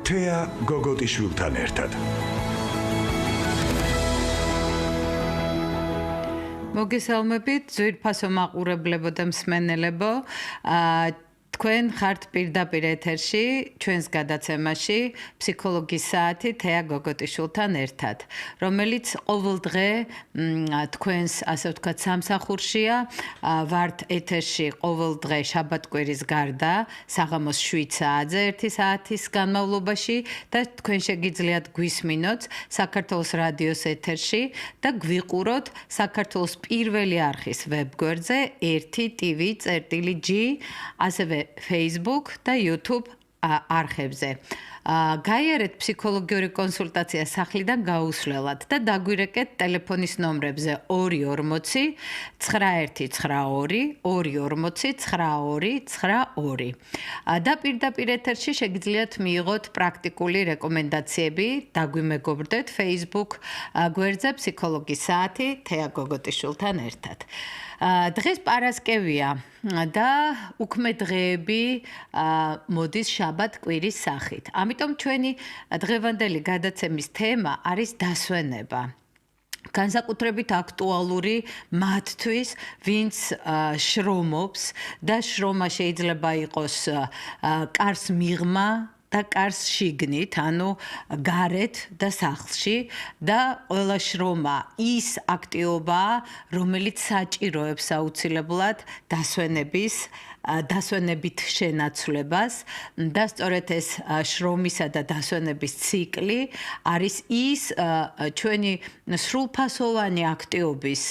თეა გოგოტიშვილთან ერთად. მოგესალმებით, ძვირფასო მაყურებლებო და მსმენელებო. თქვენ ხართ პირდაპირ ეთერში, ჩვენს გადაცემაში ფსიქოლოგიის საათი თეა გოგოტიშვილთან ერთად, რომელიც ყოველდღე თქვენს, ასე ვთქვათ, სამსახურშია, ვართ ეთერში ყოველდღე შაბათ-კვირის გარდა, საღამოს 7 საათზე 1 საათის განმავლობაში და თქვენ შეგიძლიათ გვისმინოთ საქართველოს რადიოს ეთერში და გვიყუროთ საქართველოს პირველი არხის ვებგვერდზე 1tv.g, ასევე Facebook და YouTube არხებზე. გაიარეთ ფსიქოლოგიური კონსულტაცია სახლიდან გაუსვლელად და დაგვირეკეთ ტელეფონის ნომრებზე 240 9192 240 9292 და პირდაპირ ეთერში შეგიძლიათ მიიღოთ პრაქტიკული რეკომენდაციები, დაგვიმეგობრდეთ Facebook გვერდზე ფსიქოლოგიის საათი თეა გოგოტიშვილთან ერთად. დღეს პარასკევია და უქმე დღეები მოდის შაბათ-კვირის სახით. ამიტომ ჩვენი დღევანდელი გადაცემის თემა არის დასვენება. განსაკუთრებით აქტუალური მათთვის, ვინც შრომობს და შრომა შეიძლება იყოს კარს მიღმა და კარს შიგნით, ანუ გარეთ და სახლში და ყველა შრომა ის აქტივობაა, რომელიც საჭიროებს აუცილებლად დასვენებით შენაცვლებას და სწორედ ეს შრომისა და დასვენების ციკლი არის ის ჩვენი სრულფასოვანი აქტივობის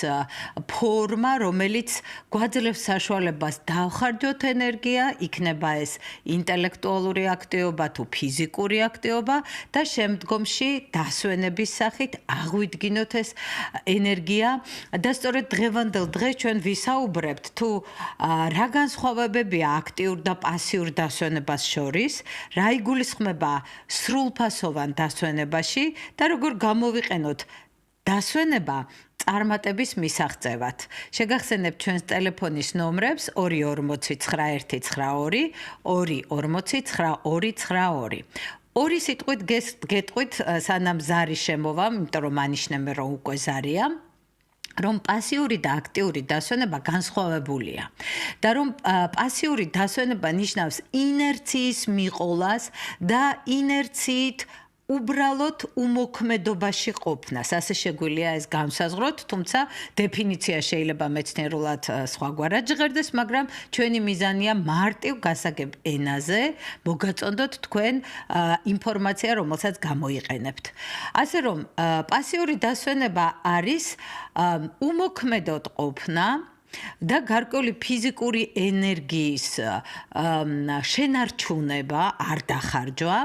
ფორმა, რომელიც გვაძლევს საშუალებას დავხარჯოთ ენერგია, იქნება ეს ინტელექტუალური აქტივობა თუ ფიზიკური აქტივობა და შემდგომში დასვენების სახით აღვიდგინოთ ეს ენერგია და სწორედ დღევანდელ დღეს ჩვენ ვისაუბრებთ თუ რა განსხვავებებია აქტიურ და პასიურ დასვენებას შორის, რა იგულისხმება სრულფასოვან დასვენებაში და როგორ გამოვიყენოთ დასვენება წარმატების მისაღწევად. შეგახსენებთ ჩვენს ტელეფონის ნომრებს 2409192 2409292. ორი სიტყვით გეტყვით სანამ ზარი შემოვა, იმიტომ რომ ანიშნებენ რომ უკვე ზარია. რომ პასიური და აქტიური დასვენება განსხვავებულია და რომ პასიური დასვენება ნიშნავს ინერციის მიყოლას და ინერციით უბრალოდ უმოქმედობაში ყოფნას. ასე შეგვიძლია ეს განსაზღვროთ, თუმცა დეფინიცია შეიძლება მეცნიერულად სხვაგვარად ჟღერდეს, მაგრამ ჩვენი მიზანია მარტივ გასაგებ ენაზე მოგაწონდოთ თქვენ ინფორმაცია, რომელსაც გამოიყენებთ. ასე რომ პასიური დასვენება არის უმოქმედოდ ყოფნა და გარკვეული ფიზიკური ენერგიის შენარჩუნება, არ დახარჯვა,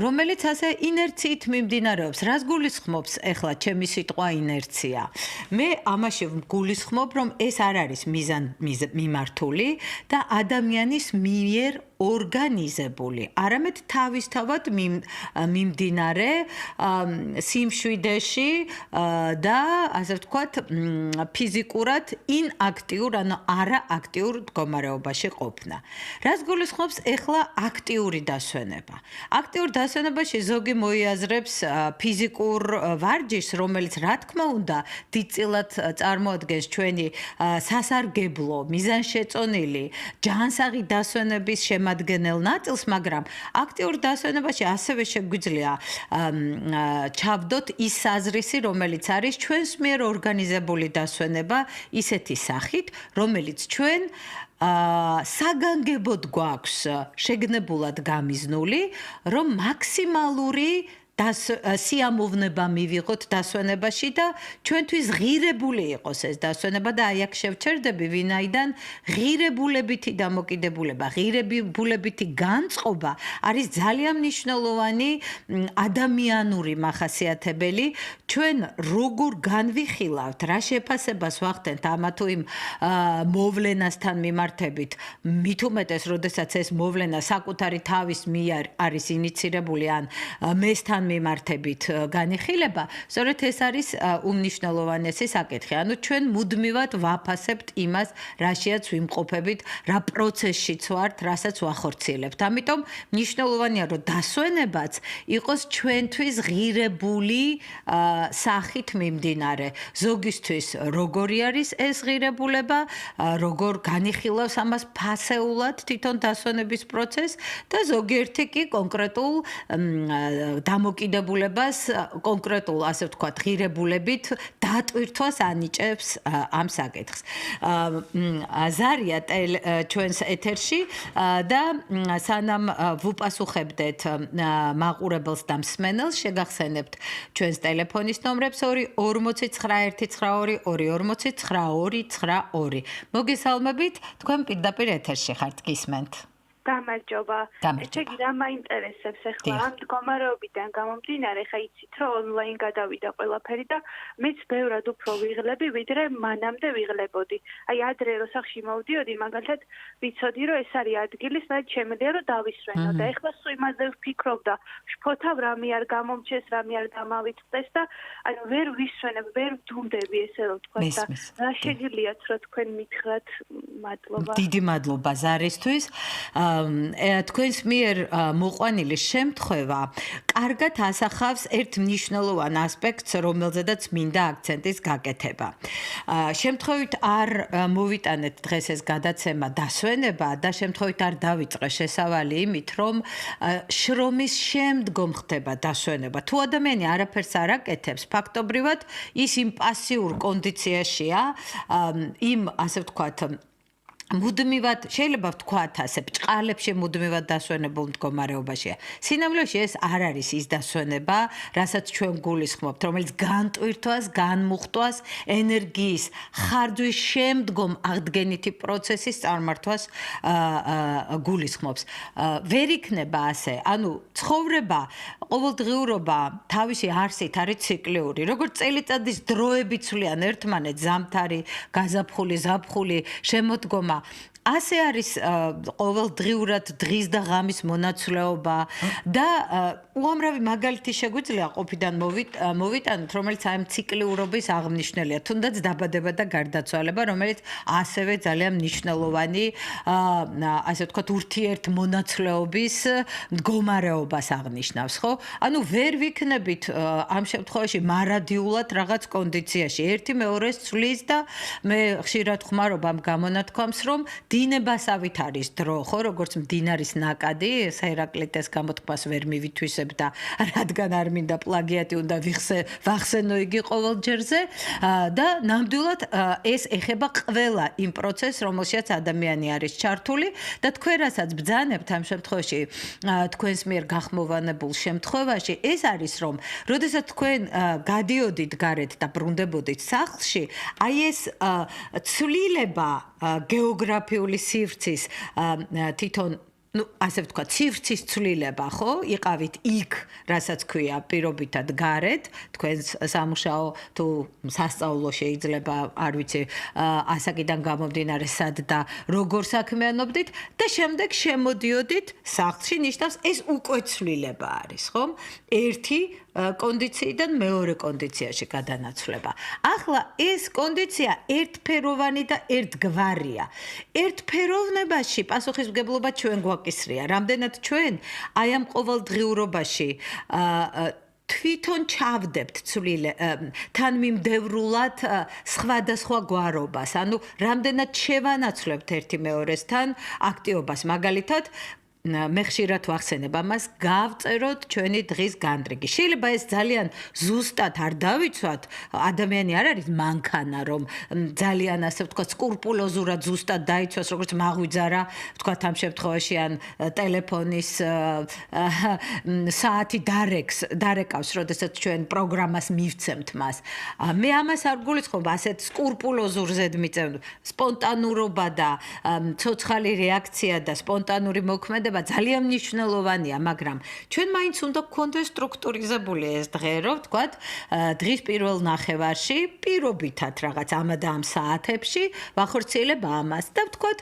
რომელიც ასე ინერციით მიმდინარეობს. რას გულისხმობს ახლა ჩემი სიტყვა ინერცია? მე ამაში გულისხმობ, რომ ეს არ არის მიმართული და ადამიანის მიერ ორგანიზებული, არამედ თავისთავად მიმდინარე სიმშვიდეში და ასე ვთქვათ ფიზიკურად ინაქტიურ, ანუ არააქტიურ მდგომარეობაში ყოფნა. რას გულისხმობს ახლა აქტიური დასვენება? აქტიურ დასვენებაში ზოგი მოიაზრებს ფიზიკურ ვარჯიშს, რომელიც რა თქმა უნდა დიდწილად წარმოადგენს ჩვენი სასარგებლო, მიზანშეწონილი, ჯანსაღი დასვენების შემადგენელ ნაწილს, მაგრამ აქტიურ დასვენებაში ასევე შეგვიძლია ჩავდოთ ის საზრისი, რომელიც არის ჩვენს მიერ ორგანიზებული დასვენება ისეთი სახით, რომელიც ჩვენ საგანგებოდ გვაქვს შეგნებულად გამიზნული, რომ მაქსიმალური სიამოვნება მივიღოთ დასვენებაში და ჩვენთვის ღირებული იყოს ეს დასვენება და აი აქ შევჩერდები, ვინაიდან ღირებულებითი დამოკიდებულება, ღირებულებითი განწყობა არის ძალიან მნიშვნელოვანი ადამიანური მახასიათებელი. ჩვენ როგორ განვიხილავთ, რა შეფასებას ვახდენთ ამა თუ იმ მოვლენასთან მიმართებით, მით უმეტეს, როდესაც ეს მოვლენა საკუთარი თავის მიერ არის ინიცირებული ან მესთან მიმართებით განიხილება, სწორედ ეს არის უმნიშვნელოვანესი საკითხი. ანუ ჩვენ მუდმივად ვაფასებთ იმას, რაშიაც ვიმყოფებით, რა პროცესშიც ვართ, რასაც ვახორციელებთ. ამიტომ მნიშვნელოვანია, რომ დასვენებაც იყოს ჩვენთვის ღირებული სახით მიმდინარე. ზოგისთვის როგორი არის ეს ღირებულება, როგორ განიხილავს ამას ფასეულად თვითონ დასვენების პროცესს და ზოგიერთი კი კონკრეტულ დამოკიდებულებას, კონკრეტულ, ასე ვთქვათ, ღირებულებით დატვირთვას ანიჭებს ამ საკითხს. ზარია ჩვენს ეთერში და სანამ ვუპასუხებდეთ მაყურებელს და მსმენელს, შეგახსენებთ ჩვენს ტელეფონის ნომრებს 2 40 19 2 მოგესალმებით, თქვენ პირდაპირ ეთერში ხართ, გისმენთ. გამარჯობა. ესე იგი რა მაინტერესებს ახლა ამ მდგომარეობიდან გამომდინარე, ხა იცით რომ ონლაინ გადავიდა ყველაფერი და მეც ბევრად უფრო ვიღლები, ვიდრე მანამდე ვიღლებოდი. აი ადრე რო სახში მოვდიოდი, მაგალითად ვიცოდი რომ ეს არის ადგილი, სადაც შემიძლია რომ დავისვენო და ეხლა სულ იმაზე ვფიქრობ და შფოთავ რამე არ გამომჩეს, რამე არ გამავიწყდეს და ანუ ვერ ვისვენებ, ვერ ვდუმდები ესე რომ თქვა და რა შეგიძლიათ რომ თქვენ მითხრათ, მადლობა. დიდი მადლობა ზარისთვის. თქვენს მიერ მოყვანილი შემთხვევა კარგად ასახავს ერთ მნიშვნელოვან ასპექტს, რომელზედაც მინდა აქცენტის გაკეთება. შემთხვევით არ მოვიტანეთ დღეს ეს გადაცემა დასვენება და შემთხვევით არ დავიწყე შესავალი იმით, რომ შრომის შემდგომ ხდება დასვენება. თუ ადამიანი არაფერს არ აკეთებს, ფაქტობრივად ის იმ პასიურ კონდიციაშია, იმ ასე ვთქვათ მუდმივად შეიძლება ვთქვათ ასე ბჭყალებში მუდმივად დასვენებულ მდგომარეობაშია. სინამდვილეში ეს არ არის ის დასვენება, რასაც ჩვენ გულისხმობთ, რომელიც განტვირთვას, განმუხტვას, ენერგიის ხარჯვის შემდგომ აღდგენითი პროცესის წარმართვას გულისხმობს. ვერ იქნება ასე. ანუ ცხოვრება, ყოველდღიურობა თავისი არსით არის ციკლიური. როგორც წელიწადის დროები ცვლიან ერთმანეთს, ზამთარი, გაზაფხული, ზაფხული, შემოდგომა ასე არის ყოველდღიურად დღის და ღამის მონაცვლეობა და უამრავი მაგალითი შეგვიძლია ყოფიდან მოვიტანოთ, რომელიც ამ ციკლურობის აღმნიშვნელია, თუნდაც დაბადება და გარდაცვალება, რომელიც ასევე ძალიან მნიშვნელოვანი, ასე ვთქვათ, ურთიერთმონაცვლეობის მდგომარეობას აღნიშნავს, ხო? ანუ ვერ ვიქნებით ამ შემთხვევაში მარადიულად რაღაც კონდიციაში. ერთი მეორეს ცვლის და მე ხშირად ხმარობ ამ გამონათქვამს, რომ დინებასავით არის დრო, ხო, როგორც მდინარის ნაკადი, ჰერაკლიტეს გამოთქვას ვერ მივითვისებ და რადგან არ მინდა პლაგიატი უნდა ვახსენო იგი ყოველ ჯერზე და ნამდვილად ეს ეხება ყველა იმ პროცესს, რომელშიც ადამიანი არის ჩართული და თქვენ რასაც ბრძანებთ ამ შემთხვევაში თქვენს მიერ გახმოვანებულ შემთხვევაში ეს არის რომ როდესაც თქვენ გადიოდით გარეთ და ბრუნდებოდით სახლში, აი ეს ცვლილება გეოგრაფიული სივრცის თვითონ ასე ვთქვათ, სივრცის ცვლილება, ხო? იყავით იქ, რასაც ქვია, პირობითად გარეთ, თქვენს სამუშაო თუ სასწავლო შეიძლება, არ ვიცი, ასაკიდან გამომდინარე სად და როგორ საქმიანობდით და შემდეგ შემოდიოდით სახლში, ნიშნავს ეს უკვე ცვლილება არის, ხო? ერთი კონდიციიდან მეორე კონდიციაში გადანაცვლება. ახლა ეს კონდიცია ერთფეროვანი და ერთგვარია. ერთფეროვნებაში პასუხისმგებლობა ჩვენ გვაკისრია. რამდენად ჩვენ აი ამ ყოველდღიურობაში თვითონ ჩავდებთ თანმიმდევრულად სხვადასხვა გვარობას. ანუ რამდენად შევანაცვლებთ ერთი მეორესთან აქტივობას. მაგალითად, მე ხშირად ვახსენებ ამას, გავწეროთ ჩვენი დღის განრიგი. შეიძლება ეს ძალიან ზუსტად არ დავიცვათ, ადამიანი არ არის მანქანა, რომ ძალიან ასე ვთქვათ, სკრუპულოზურად ზუსტად დაიცვას, როგორც მაღვიძარა, ვთქვათ ამ შემთხვევაში ან ტელეფონის საათი დარეკავს, როდესაც ჩვენ პროგრამას მივცემთ მას. მე ამას არ გულისხმობ, ასეთ სკრუპულოზურ ზედმიწევნ, სპონტანურობა და ცოცხალი რეაქცია და სპონტანური მოქმედება განცხადება ძალიან მნიშვნელოვანია, მაგრამ ჩვენ მაინც უნდა გქონდეს სტრუქტურიზებული ეს დღე, რომ ვთქვათ, დღის პირველ ნახევარში პირობითად რაღაც ამა და ამ საათებში ვახორციელებ ამას და ვთქვათ,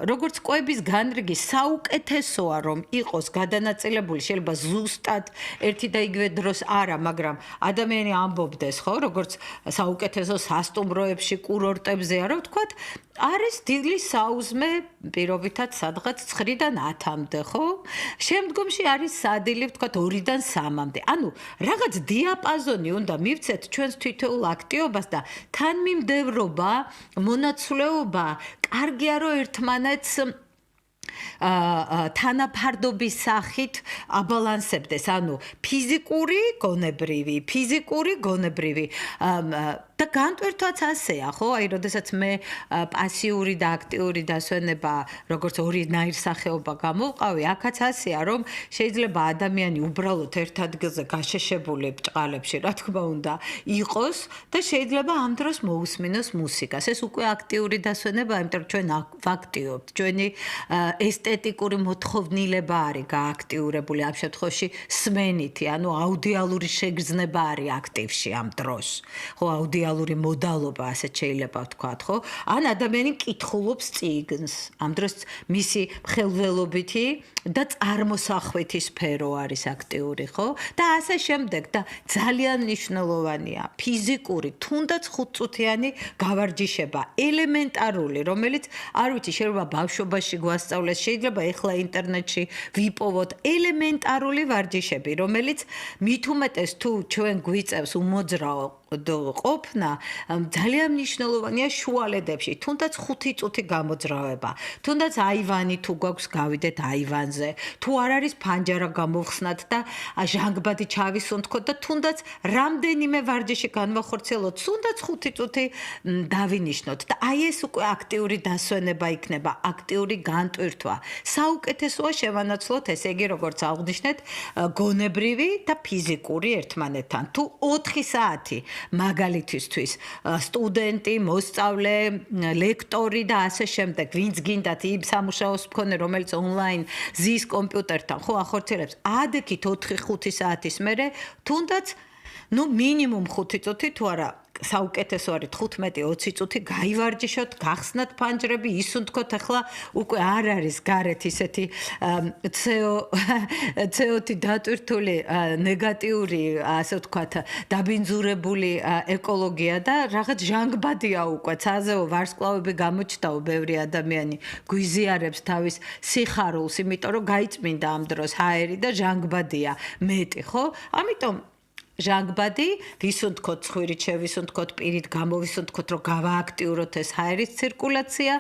როგორც კვების განრიგი საუკეთესოა, რომ იყოს გადანაწილებული, შეიძლება ზუსტად ერთი და იგივე დროს არა, მაგრამ ადამიანი ამბობდეს, ხო, როგორც საუკეთესო სასტუმროებში, კურორტებზეა, რომ ვთქვათ, არის დილის საუზმე პირობითად სადღაც 9-დან 10-მდე, ხო? შემდგომში არის სადილი, ვთქვათ, 2-დან 3-მდე. ანუ რაღაც დიაპაზონი უნდა მივცეთ ჩვენს თითოეულ აქტივობას და თანმიმდევრობა, მონაცვლეობა, კარგია რომ ერთმანეთს თანაფარდობის სახით აბალანსებდეს, ანუ ფიზიკური გონებრივი და განტვირთვაც ასეა, ხო? აი, როდესაც მე პასიური და აქტიური დასვენება, როგორც ორნაირ სახეობა გამოვყავი, აქაც ასეა, რომ შეიძლება ადამიანი უბრალოდ ერთ ადგილზე გაშეშებული ბრჭყალებში, რა თქმა უნდა, იყოს და შეიძლება ამ დროს მოусმინოს მუსიკას. ეს უკვე აქტიური დასვენებაა, იმიტომ რომ ჩვენ ვაქტიობთ, ჩვენი ესთეტიკური მოთხოვნილება არის გააქტიურებული ამ შემთხვევაში სმენითი, ანუ აუდიალური შეგრძნება არის აქტივში ამ დროს. ხო, აუდიალური მოდალობა, ასე შეიძლება ვთქვათ, ხო? ან ადამიანი კითხულობს წიგნს. ამ დროს მისი ხელველობითი და წარმოსახვითი სფერო არის აქტიური, ხო? და ასე შემდეგ და ძალიან მნიშვნელოვანია ფიზიკური, თუნდაც 5-წუთიანი გავარჯიშება, ელემენტარული, რომელიც არ ვიცი, შეიძლება ბავშვობაში გვასწავლეს, შეიძლება ეხლა ინტერნეტში ვიპოვოთ ელემენტარული ვარჯიშები, რომელიც მით უმეტეს თუ ჩვენ გვიწევს უმოძრაო ყოფნა, ძალიან მნიშვნელოვანია შუალედებში, თუნდაც 5 წუთი გამოძრავება, თუნდაც აივანი თუ გვაქვს გავიდეთ აივანზე, თუ არ არის ფანჯარა გამოვხსნათ და ჟანგბადი ჩავისუნთქოთ და თუნდაც რამდენიმე ვარჯიში განვახორციელოთ, თუნდაც 5 წუთი დავინიშნოთ და აი ეს უკვე აქტიური დასვენება იქნება, აქტიური განტვირთვა. საუკეთესოა შევანაცვლოთ, ესე იგი, როგორც აღვნიშნეთ, გონებრივი და ფიზიკური ერთმანეთთან. თუ 4 საათი მაგალითისთვის სტუდენტი, მოსწავლე, ლექტორი და ასე შემდეგ, ვინც გინდათ იმ სამუშაოს მქონე, რომელიც ონლაინ ზის კომპიუტერთან, ხო, ახორციელებს, ადექით 4-5 საათის მერე, თუნდაც მინიმუმ 5 წუთი თუ არა საუკეთესო არის 15-20 წუთი გაივარჯიშოთ, გახსნათ ფანჯრები, ისუნთქოთ, ახლა უკვე არ არის გარეთ ისეთი CO2 დატვირთული ნეგატიური, ასე ვთქვათ, დაბინძურებული ეკოლოგია და რაღაც ჟანგბადია უკვე, ცაზეო ვარსკვლავები გამოჩნდაო, ბევრი ადამიანი გვიზიარებს თავის სიხარულს, იმიტომ რომ გაიწმინდა ამ დროს ჰაერი და ჟანგბადია მეტი, ხო? ამიტომ ჟანგბადი, ვისუნთქოთ ცხვირით, შევისუნთქოთ პირით, გამოვისუნთქოთ, რომ გავააქტიუროთ ეს ჰაერის ცირკულაცია,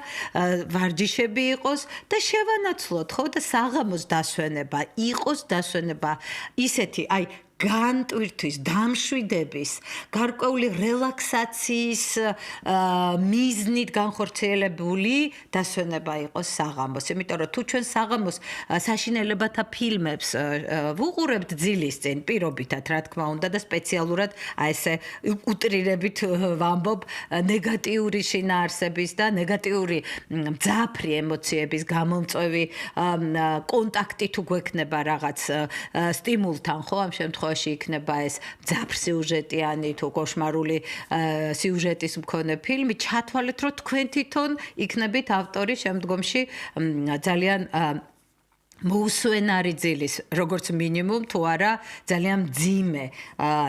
ვარჯიშები იყოს და შევანაცვლოთ, ხო? და საღამოს დასვენება, იყოს დასვენება ისეთი, აი განტვირთვის, დამშვიდების, გარკვეული რელაქსაციის მიზნით განხორციელებული დასვენება იყოს საღამოს. იმიტომ რომ თუ ჩვენ საღამოს საშინელებათა ფილმებს ვუყურებთ ძილის წინ, პირობითად, რა თქმა უნდა და სპეციალურად აი ესე უტრირებით ვამბობ ნეგატიური შინაარსების და ნეგატიური მძაფრი ემოციების გამომწვევი კონტაქტი თუ გვექნება რაღაც სტიმულთან, ხო, ამ შემთხვევაში იქნება ეს მძაფრ სიუჟეტიანი თუ კოშმარული სიუჟეტის მქონე ფილმი, ჩათვალეთ, რომ თქვენ თვითონ იქნებით ავტორი შემდგომში ძალიან მოუსვენარი ძილის, როგორც მინიმუმ, თუ არა ძალიან მძიმე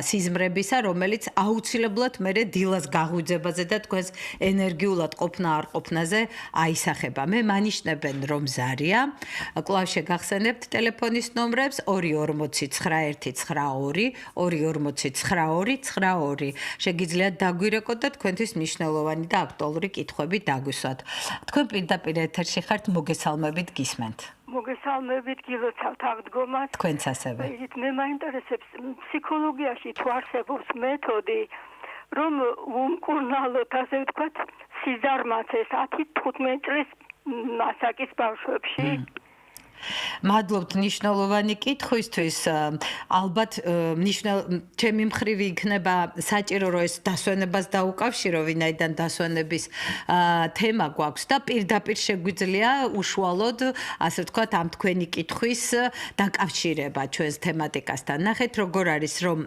სიზმრებისა, რომელიც აუცილებლად მერე დილას გაღვიძებაზე და თქვენს ენერგიულად ყოფნა არ ყოფნაზე აისახება. მე მანიშნებენ, რომ ზარია. კვლავ შეგახსენებთ ტელეფონის ნომრებს 2409192, 2409292. შეგიძლიათ დაგვირეკოთ და თქვენთვის მნიშვნელოვანი და აქტუალური კითხვები დაგვისვათ. თქვენ პირდაპირ ეთერში ხართ, მოგესალმებით, გისმენთ. მოგესალმებით, გილოცავთ აღდგომას. თქვენც ასევე. მე მაინტერესებს ფსიქოლოგიაში თუ არსებობს მეთოდი, რომ უმკურნალოთ, ასე ვთქვათ, სიზარმაცეს 10-15 წლის ასაკის ბავშვებში. მადლობთ ნიშნულოვანი კითხვისთვის. ალბათ ჩემი მხრივ იქნება საჭირო რომ ეს დასვენებას დაუკავშირო, ვინაიდან დასვენების თემა გვაქვს და პირდაპირ შეგვიძლია უშუალოდ, ასე ვთქვათ, ამ თქვენი კითხვის დაკავშირება ჩვენს თემატიკასთან. ნახეთ, როგორ არის, რომ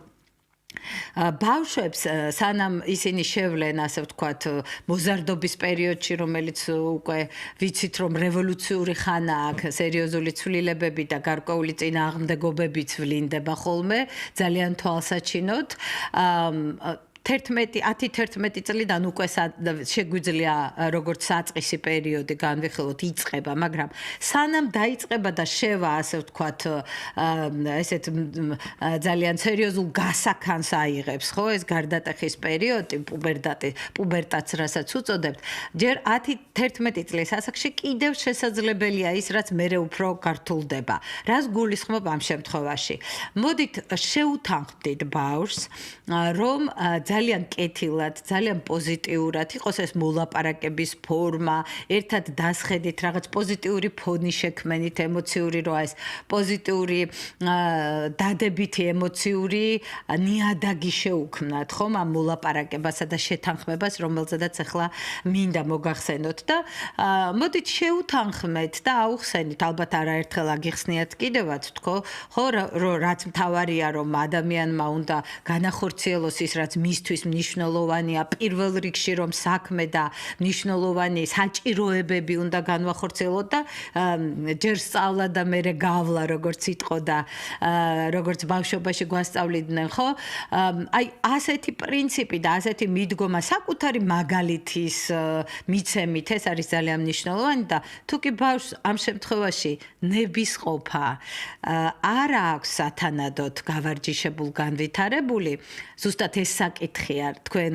ბავშვებს სანამ ისინი შევლენ, ასე ვთქვათ, მოზარდობის პერიოდში, რომელიც უკვე ვიცით, რომ რევოლუციური ხანა აქვს, სერიოზული ცვლილებები და გარკვეული წინააღმდეგობებიც ვლინდება ხოლმე, ძალიან თვალსაჩინოდ. 10-11 წლიდან უკვე შეგვიძლია როგორც საწყისი პერიოდი განვიხილოთ, იწყება, მაგრამ სანამ დაიწყება და შევა, ასე ვთქვათ, ესეთ ძალიან სერიოზულ გასაქანს აიღებს, ხო, ეს გარდატეხის პერიოდი, პუბერტატს, რასაც უწოდებთ, ჯერ 10-11 წლის ასაკში კიდევ შესაძლებელია ის, რაც მერე უფრო გართულდება. რას გულისხმობ ამ შემთხვევაში? მოდით შევუთანხმდით ბავშვს, რომ ძალიან კეთილად, ძალიან პოზიტიურად იყოს ეს მოლაპარაკების ფორმა, ერთად დასხედით რაღაც პოზიტიური ფონი შექმენით, ემოციური როა ეს პოზიტიური დადებითი ემოციური ნიადაგი შეუქმნათ, ხომ, ამ მოლაპარაკებასა და შეთანხმებას, რომელზედაც ახლა მინდა მოგახსენოთ და მოდით შევუთანხმეთ და აუხსენით, ალბათ არაერთხელ აგიხსნიათ კიდევაც, თქო, ხო, რაც მთავარია, რომ ადამიანმა უნდა განახორციელოს ის, რაც მისთვის მნიშვნელოვანია, პირველ რიგში რომ საქმე და მნიშვნელოვანი საჭიროებები უნდა განვახორციელოთ და ჯერ სწავლა და მერე გავლა, როგორც იტყო და როგორც ბავშვობაში გვასწავლიდნენ, ხო? აი, ასეთი პრინციპი და ასეთი მიდგომა საკუთარი მაგალითის მიცემით, ეს არის ძალიან მნიშვნელოვანი და თუ კი ბავშვს ამ შემთხვევაში ნებისყოფა არ აქვს სათანადოდ გავარჯიშებულ განვითარებული, ზუსტად ეს საკითხია, თქვენ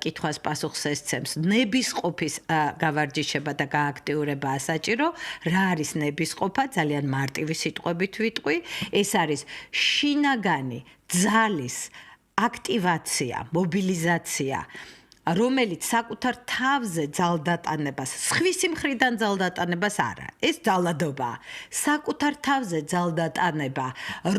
კითხვას პასუხს ესცემს. ნებისყოფის გავარჯიშება და გააქტიურება ასაჭირო. რა არის ნებისყოფა? ძალიან მარტივი სიტყვებით ვიტყვი. ეს არის შინაგანი ძალის აქტივაცია, მობილიზაცია, რომელიც საკუთარ თავზე ძალდატანებას, სხვისი მხრიდან ძალდატანებას არა. ეს ძალადობაა. საკუთარ თავზე ძალდატანება,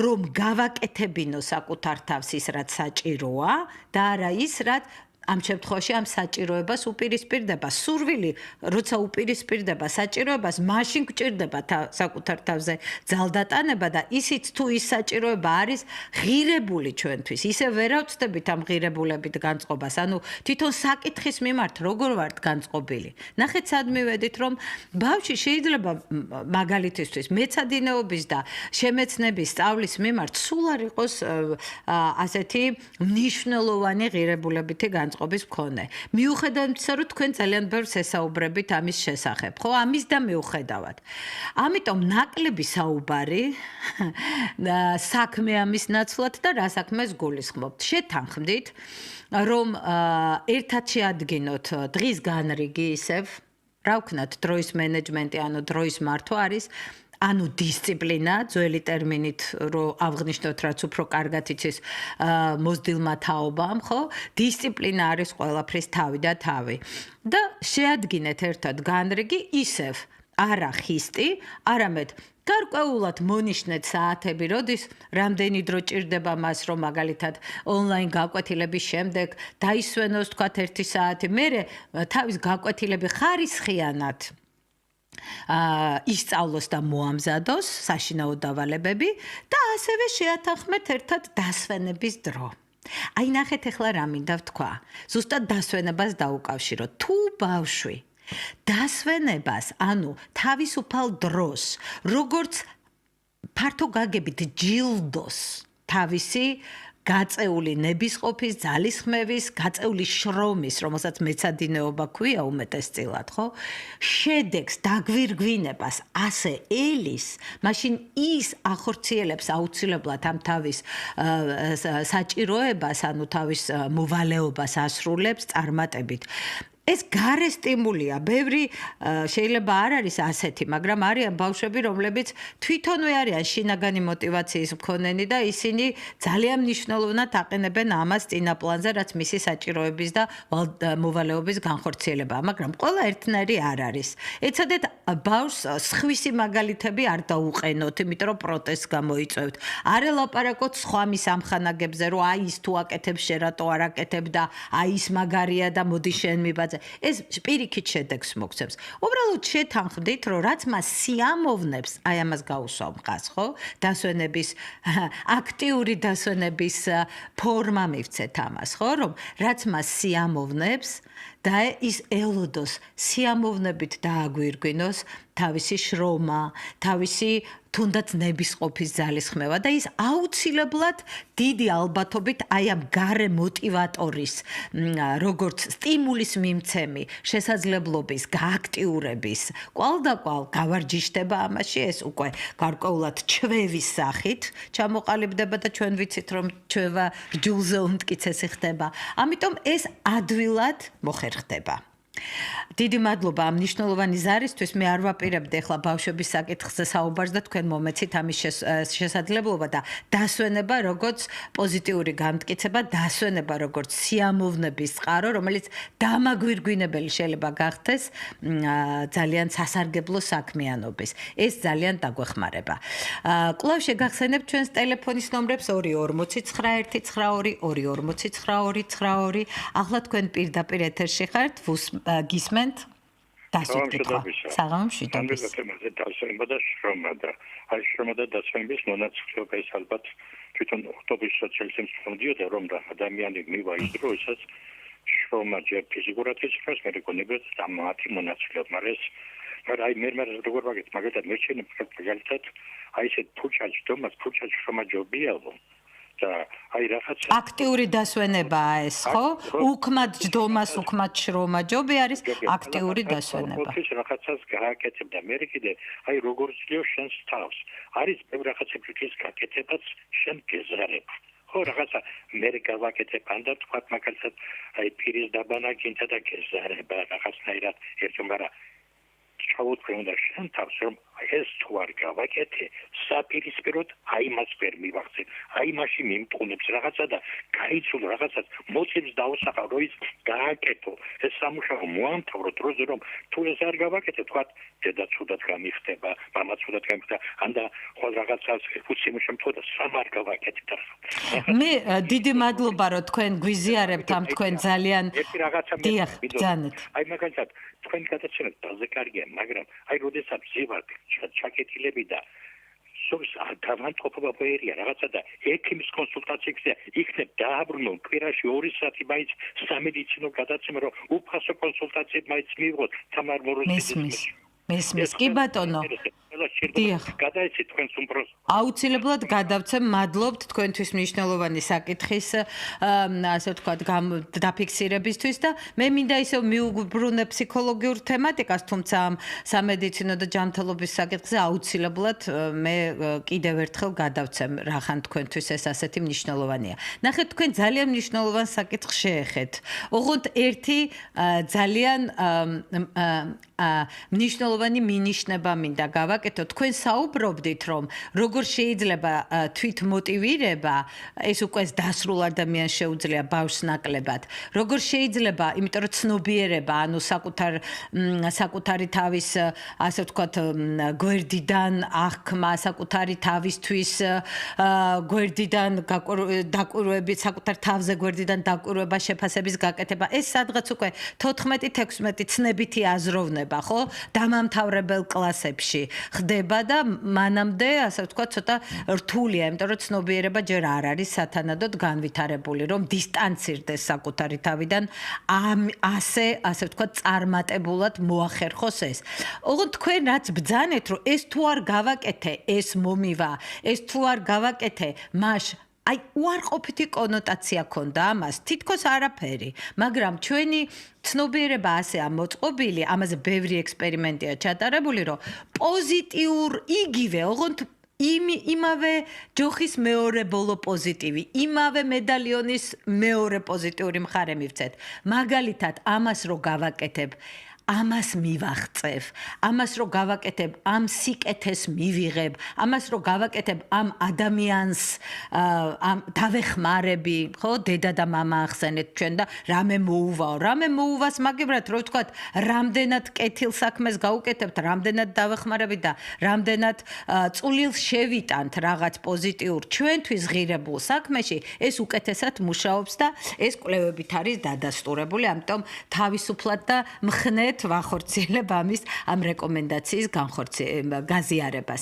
რომ გავაკეთებინო საკუთარ თავს ის, რაც საჭიროა და არა ის, რაც ამ შემთხვევაში ამ საჭიროებას უპირისპირდება. სურვილი, როცა უპირისპირდება საჭიროებას, მაშინ გჭირდება საკუთარ თავზე ძალდატანება და ისიც თუ ის საჭიროება არის ღირებული ჩვენთვის, ისე ვერ ავწდებით ამ ღირებულებით განწყობას. ანუ თვითონ საკითხის მიმართ როგორ ვართ განწყობილი. ნახეთ, სად მივედით, რომ ბავშვი შეიძლება მაგალითისთვის მეცადინეობის და შემეცნების სწავლის მიმართ სულ არ იყოს ასეთი მნიშვნელოვანი ღირებულებითი განწყობა. მქონე. მიუხედავად იმისა, რომ თქვენ ძალიან ბევრს ესაუბრებით ამის შესახებ, ხო? ამის და მიუხედავად. ამიტომ ნაკლები საუბარი საქმე ამის ნაცვლად და რა საქმეს გულისხმობთ. შეთანხმდით, რომ ერთად შეადგინოთ დღის განრიგი ისევ, რა ვქნათ, დროის მენეჯმენტი, ანუ დროის მართვა არის ანუ დისციპლინა, ძველი ტერმინით რო ავღნიშნოთ, რაც უფრო კარგად იცის მოზრდილმა თაობამ, ხო? დისციპლინა არის ყველაფრის თავი და თავი. და შეადგინეთ ერთად განრიგი ისევ, არა ხისტი, არამედ გარკვეულად მონიშნეთ საათები, როდის რამდენი დრო ჭირდება მას, რომ მაგალითად ონლაინ გაკვეთილების შემდეგ დაისვენოს, თქვათ 1 საათი, მერე თავის გაკვეთილები ხარისხიანად ისწავლოს და მოამზადოს საშინაო დავალებები და ასევე შეათანხმეთ ერთად დასვენების დრო. აი ნახეთ ახლა რა მინდა ვთქვა. ზუსტად დასვენებას დაუკავშიროთ. თუ ბავშვი დასვენებას, ანუ თავისუფალ დროს, როგორც ფართო გაგებით ჯილდოს თავისი გაწეული ნებისყოფის, ძალისხმევის, გაწეული შრომის, რომელსაც მეცადინეობა ქვია უმეტესწილად, ხო? შედეგს, დაგვირგვინებას, ასე ელის, მაშინ ის ახორციელებს აუცილებლად ამ თავის საჭიროებას, ანუ თავის მოვალეობას ასრულებს წარმატებით. ეს გარე სტიმულია. ბევრი შეიძლება არ არის ასეთი, მაგრამ არიან ბავშვები, რომლებიც თვითონვე არიან შინაგანი мотиваციის მქონენი და ისინი ძალიან მნიშვნელოვნად აყენებენ ამას წინაპლანზე, რაც მისი საჭიროების და მოვალეობის განხორციელებაა, მაგრამ ყველა ერთნაირი არ არის. ეცადეთ ბავშვს სხვისი მაგალითები არ დაუყენოთ, იმიტომ რომ პროტესტს გამოიწვევთ. არ ელაპარაკოთ სხვა მის ამხანაგებზე, რომ აი ის თუ აკეთებს, შენ რატო არ აკეთებ და აი ის მაგარია და მოდი შენ მიბაძე. ეს პირიქით შედეგს მოგცემს. უბრალოდ შეთანხმდით, რომ რაც მას სიამოვნებს, აი ამას გაუსვამ ხას, ხო? დასვენების აქტიური დასვენების ფორმა მივცეთ ამას, ხო? რომ რაც მას სიამოვნებს და ის ელოდოს სიამოვნებით დააგვირგვინოს თავისი შრომა, თავისი თუნდაც ნებისყოფის ძალისხმევა და ის აუცილებლად დიდი ალბათობით აი ამ გარე мотиваტორის როგორც სტიმულის მიმცემი შესაძლებლობის გააქტიურების კვალდაკვალ გავარჯიშდება ამაში ეს უკვე გარკვეულად ჩვევის სახით ჩამოყალიბდება და ჩვენ ვიცით რომ ჩვევა რჯულზე უმტკიცესი ხდება ამიტომ ეს ადვილად მოხერხდება დიდი მადლობა ამ მნიშვნელოვანი ზარისთვის მე არ ვაპირებდი ახლა ბავშვების საკითხზე საუბარს და თქვენ მომეცით ამის შესაძლებლობა და დასვენება როგორც პოზიტიური გამტკიცება დასვენება როგორც სიამოვნების წყარო რომელიც დამაგვირგვინებელი შეიძლება გახდეს ძალიან სასარგებლო საქმიანობის ეს ძალიან დაგვეხმარება კვლავ შეგახსენებთ ჩვენს ტელეფონის ნომრებს 2401922 ახლა თქვენ პირდაპირ ეთერში ხართ გისმენთ დასვით კითხვა. საღამომშვიდობის. დასვენება და შრომა და აი შრომა და დასვენების მონაცვლეობა ის ალბათ თვითონ ოქტომბრის სოციალიზმის მომდიოდა რომ და ადამიანი მივა ის დრო ისაც შრომა ჯერ ფიზიკურად იწვევს მე რეკონებებს და მათი მონაცვლეობა მაგრამ აი მე როგორ ვაგეთ მაგალითად მე ჩემი მაგალითად აი ესე ფუჩაჯ დომას ფუჩაჯ შრომა ჯობიალო და აი რაღაცა აქტიური დასვენებაა ეს, ხო? უქმად ჯდომას, უქმად შრომა ჯობი არის აქტიური დასვენება. ეს რაღაცას გააკეთებ და მე კიდე აი როგორ ძლევ შენს თავს. არის ბევრი რაღაცების გაკეთებაც შენ გეზარებ. ხო რაღაცა მე გავაკეთებ ანდა თქვა მაგალითად აი პირის დაბანაკინთა და გეზარება რაღაცნაირად ერთო მაგრამ ჩაუდგენ უნდა შენ თავს რომ ეს თუ არ გავაკეთე საპირისპიროდ აი მას ვერ მივახცე აი მაშინ მიმტყუნებს რაღაცა და გაიცულ რაღაცას მოწებს დაუსახავ რომ ის გააკეთო ეს სამუშაო მოამთავრო დროზე რომ თუ ეს არ გავაკეთე თქვა დედა ცუდად გამიხდება მამა ცუდად გამიხდება ანდა ხო რაღაცას უცებ შემთხვევაში სამ არ გავაკეთე და მე დიდი მადლობა რომ თქვენ გვიზიარებთ ამ თქვენ ძალიან ერთი რაღაცა დიახ ბრძანეთ აი მაგალითად თქვენ გადაცემთ ბაზე კარგია მაგრამ აი როდესაც ზივართ ჩაკეტილები და სულს დავანტყოფობა ფერია რაღაცა და ექიმის კონსულტაციებზე იქნებ დააბრუნო კვირაში 2 საათი მაინც სამედიცინო გადაცემა რომ უფასო კონსულტაციები მაინც მიიღოთ თამარ მოროზის მესმის კი ბატონო დიახ გადაიცით თქვენს უმპროს აუცილებლად გადავცემ მადლობთ თქვენთვის მნიშვნელოვანი საკითხის ასე ვთქვათ დაფიქსირებისთვის და მე მინდა ისევ მიუბრუნე ფსიქოლოგიურ თემატიკას თუმცა ამ სამედიცინო და ჯანმრთელობის საკითხზე აუცილებლად მე კიდევ ერთხელ გადავცემ რახან თქვენთვის ეს ასეთი მნიშვნელოვანია ნახეთ თქვენ ძალიან მნიშვნელოვან საკითხს შეეხეთ ოღონდ ერთი ძალიან მნიშვნელოვანი მინიშნება მინდა გავაკეთო თქვენ საუბრობდით რომ როგორ შეიძლება თვით მოტივირება ეს უკვე დასრულ ადამიანს შეუძლია ბავშვს ნაკლებად როგორ შეიძლება იმიტომ რომ ცნობიერება ანუ საკუთარი თავის ასე ვთქვათ გვერდიდან აღქმა საკუთარი თავისთვის გვერდიდან დაკვირვებით საკუთარ თავზე გვერდიდან დაკვირვება შეფასების გაკეთება ეს სადღაც უკვე 14-16 ცნებითი აზროვნება ხო დამამთავრებელ კლასებში ხდება და მანამდე ასე ვთქვათ ცოტა რთულია იმიტომ რომ ცნობიერება ჯერ არ არის სათანადოდ განვითარებული რომ დისტანცირდეს საკუთარი თავიდან ასე ვთქვათ წარმატებულად მოახერხოს ეს ოღონდ თქვენ რაც ბძანეთ რომ ეს თუ არ გავაკეთე ეს მომივა ეს თუ არ გავაკეთე მაშ აი უარყოფითი კონოტაცია ქონდა ამას თითქოს არაფერი მაგრამ ჩვენი ცნობიერება ასე ამოწყობილი ამაზე ბევრი ექსპერიმენტია ჩატარებული რომ პოზიტიურ იგივე ოღონდ იმავე ჯოხის მეორე ბოლო პოზიტივი, იმავე მედალიონის მეორე პოზიტიური მხარე მივცეთ. მაგალითად, ამას რო გავაკეთებ, ამას მივაღწევ, ამას რო გავაკეთებ, ამ სიკეთეს მივიღებ, ამას რო გავაკეთებ, ამ ადამიანს დავეხმარები, ხო, დედა და მამა ახსენეთ ჩვენ და რამე მოუვაო, რამე მოუვას მაგიბრად, რო ვთქვათ, რამდენად კეთილ საქმეს გავუკეთებთ, რამდენად დავეხმარებით და რამდენად წულილ შევიტანთ რაღაც პოზიტიურ ჩვენთვის ღირებულ საქმეში, ეს უკეთესად მუშაობს და ეს კვლევებით არის დადასტურებული, ამიტომ თავისუფლად და მხნეთ ვახორციელებ ამის ამ რეკომენდაციის გაზიარებას.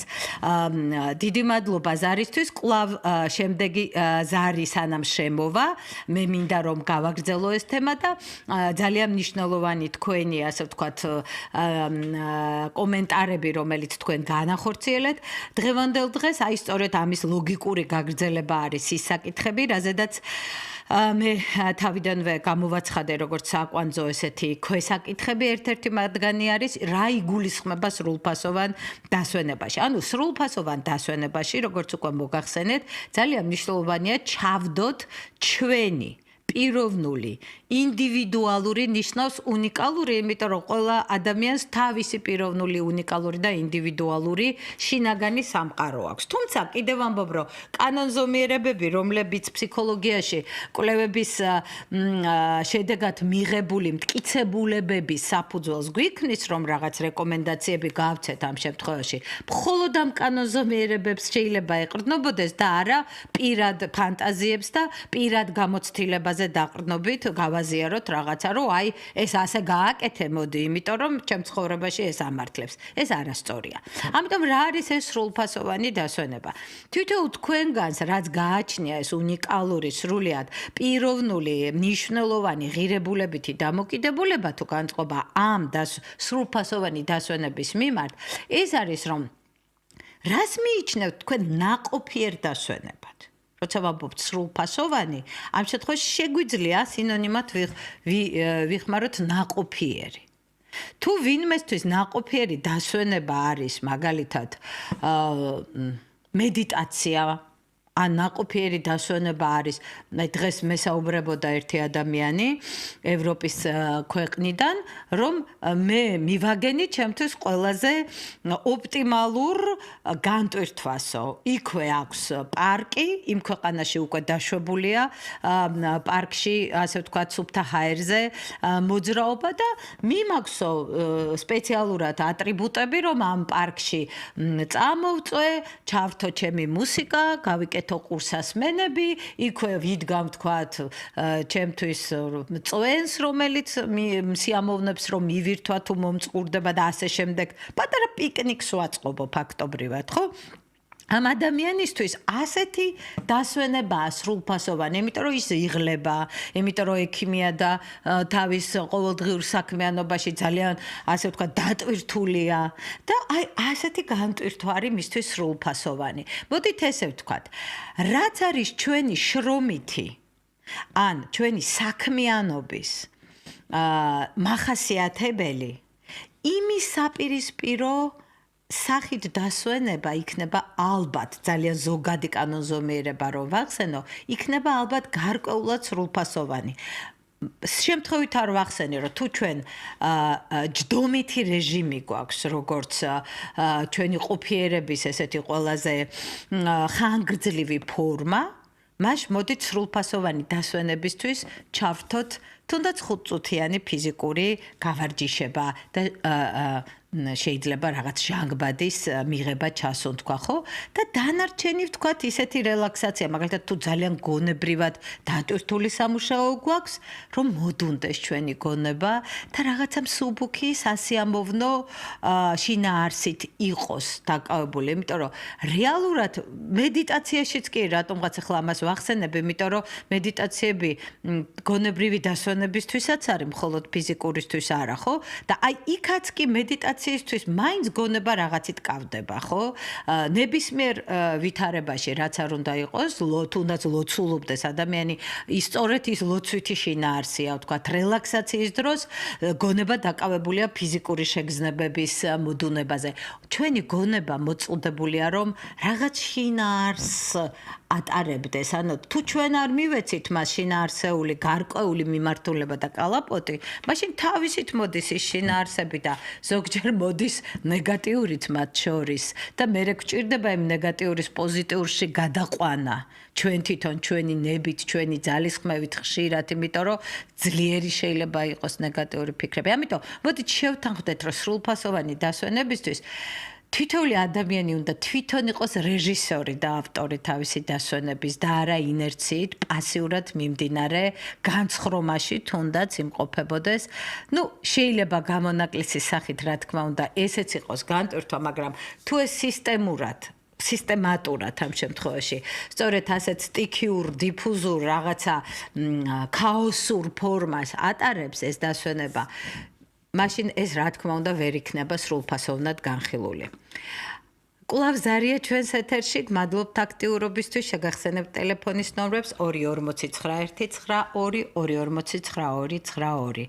დიდი მადლობა ზარისთვის. კვლავ შემდეგი ზარი სანამ შემოვა, მე მინდა რომ გავაგრძელო ეს თემა და ძალიან მნიშვნელოვანი თქვენი, ასე ვთქვათ, კომენტარები, რომელიც თქვენ განახორციელეთ დღევანდელ დღეს, აი სწორედ ამის ლოგიკური გაგრძელება არის ის საკითხები, რაზედაც მე თავიდანვე გამოვაცხადე როგორც საკვანძო ესეთი ქვესაკითხები ერთ-ერთი მათგანი არის რა იგულისხმება სრულფასოვან დასვენებაში. ანუ სრულფასოვან დასვენებაში, როგორც უკვე მოგახსენეთ, ძალიან მნიშვნელოვანია ჩავდოთ ჩვენი პიროვნული, ინდივიდუალური ნიშნავს უნიკალური, იმიტომ რომ ყველა ადამიანს თავისი პიროვნული, უნიკალური და ინდივიდუალური შინაგანი სამყარო აქვს. თუმცა კიდევ ამბობ, რომ კანონზომიერებები, რომლებიც ფსიქოლოგიაში კვლევების შედეგად მიღებული მტკიცებულებების საფუძველს გვიქმნის, რომ რაღაც რეკომენდაციები გავცეთ ამ შემთხვევაში, მხოლოდ ამ კანონზომიერებებს შეიძლება ეყრდნობოდეს და არა პირად ფანტაზიებს და პირად გამოცდილებაზე დაყრდნობით გავაზიაროთ რაღაცა, რომ აი ეს ასე გააკეთე, მოდი, იმიტომ რომ ჩემ ცხოვრებაში ეს ამართლებს. ეს არასწორია. ამიტომ რა არის ეს სრულფასოვანი დასვენება? თითოეულ თქვენგანს, რაც გააჩნია ეს უნიკალური, სრულიად პიროვნული, მნიშვნელოვანი ღირებულებითი დამოკიდებულება თუ განწყობა ამ სრულფასოვანი დასვენების მიმართ, ეს არის რომ რას მიიჩნევთ თქვენ ნაყოფიერ დასვენებად? როცა ვამბობთ სრულფასოვანი, ამ შემთხვევაში შეგვიძლია სინონიმად ვიხმაროთ ნაყოფიერი. თუ ვინმესთვის ნაყოფიერი დასვენება არის მაგალითად მედიტაცია, ან ნაყოფიერი დასვენება არის, დღეს მესაუბრებოდა ერთი ადამიანი ევროპის ქვეყნიდან, რომ მე მივაგენი ჩემთვის ყველაზე ოპტიმალურ განტვირთვასო. იქვე აქვს პარკი, იმ ქვეყანაში უკვე დაშვებულია პარკში, ასე ვთქვათ, სუფთა ჰაერზე მოძრაობა და მიმაქვსო სპეციალურად ატრიბუტები, რომ ამ პარკში წამოვწვე, ჩავრთო ჩემი მუსიკა, გავიკეთო ყურსასმენები, იქვე ვიდგამ თქვათ ჩემთვის წვენს, რომელიც სიამოვნებს რომ მივირთვა თუ მომწყურდება და ასე შემდეგ. პატარა პიკნიკს ვაწყობ ფაქტობრივად, ხო? ამ ადამიანისთვის ასეთი დასვენებაა სრულფასოვანი, იმიტომ რომ ის იღლება, იმიტომ რომ ექიმია და თავის ყოველდღიურ საქმიანობაში ძალიან, ასე ვთქვათ, დატვირთულია და აი ასეთი განტვირთვა არის მისთვის სრულფასოვანი. მოდით ესე ვთქვათ, რაც არის ჩვენი შრომითი ან ჩვენი საქმიანობის მახასიათებელი, იმის საპირისპირო სახით დასვენება იქნება ალბათ, ძალიან ზოგადი კანონზომიერება რო ვახსენო, იქნება ალბათ გარკვეულად სრულფასოვანი. შემთხვევით არ ვახსენე, რომ თუ ჩვენ ჯდომითი რეჟიმი გვაქვს, როგორც ჩვენი ყოფიერების ესეთი ყველაზე ხანგრძლივი ფორმა, მაშ მოდით სრულფასოვანი დასვენებისთვის ჩავრთოთ თუნდაც 5 წუთიანი ფიზიკური გავარჯიშება და შეიძლება რაღაც ჟანგბადის მიღება ჩასუნთქვა, ხო? და დანარჩენი ვთქვათ ისეთი რელაქსაცია, მაგალითად თუ ძალიან გონებრივად დატვირთული სამუშაო გვაქვს, რომ მოდუნდეს ჩვენი გონება და რაღაცა მსუბუქი, სასიამოვნო შინაარსით იყოს დაკავებული, იმიტომ რომ რეალურად მედიტაციაშიც კი რატომღაც ახლა ამას ვახსენებ, იმიტომ რომ მედიტაციები გონებრივი დასვენებისთვისაც არის, მხოლოდ ფიზიკურისთვის არა, ხო? და აი იქაც კი მედიტაცია რელაქსაციისთვის მაინც გონება რაღაცით კავდება, ხო? ნებისმიერ ვითარებაში რაც არ უნდა იყოს, თუნდაც ლოცულობდეს ადამიანი, ის სწორედ ის ლოცვითი შინაარსია, ვთქვათ, რელაქსაციის დროს გონება დაკავებულია ფიზიკური შეგრძნებების მოდუნებაზე. ჩვენი გონება მოწყდებულია, რომ რაღაც შინაარსს ატარებდეს, ანუ თუ ჩვენ არ მივეცით მას შინაარსეული, გარკვეული მიმართულება და კალაპოტი, მაშინ თავისით მოდის ის შინაარსები და ზოგჯერ მოდის ნეგატიურიც მათ შორის და მე გვჭირდება იმ ნეგატიურის პოზიტიურში გადაყვანა. ჩვენ თვითონ ჩვენი ნებით, ჩვენი ძალისხმევით ხშირად, იმიტომ რომ ძლიერი შეიძლება იყოს ნეგატიური ფიქრები. ამიტომ მოდით შევთანხმდეთ, რომ სრულფასოვანი დასვენებისთვის თითოეული ადამიანი უნდა თვითონ იყოს რეჟისორი და ავტორი თავისი დასვენების და არა ინერციით, პასიურად მიმდინარე განცხრომაში თუნდაც იმყოფებოდეს. შეიძლება გამონაკლისის სახით, რა თქმა უნდა, ესეც იყოს განტვირთვა, მაგრამ თუ ეს სისტემატურად ამ შემთხვევაში, სწორედ ასეთ სტიქიურ, დიფუზურ, რაღაცა ქაოსურ ფორმას ატარებს ეს დასვენება, მაშინ ეს რა თქმა უნდა ვერ იქნება სრულფასოვნად განხილული. კვლავ ზარია ჩვენს ეთერში, გმადლობთ აქტიურობისთვის, შეგახსენებთ ტელეფონის ნომრებს 240129222.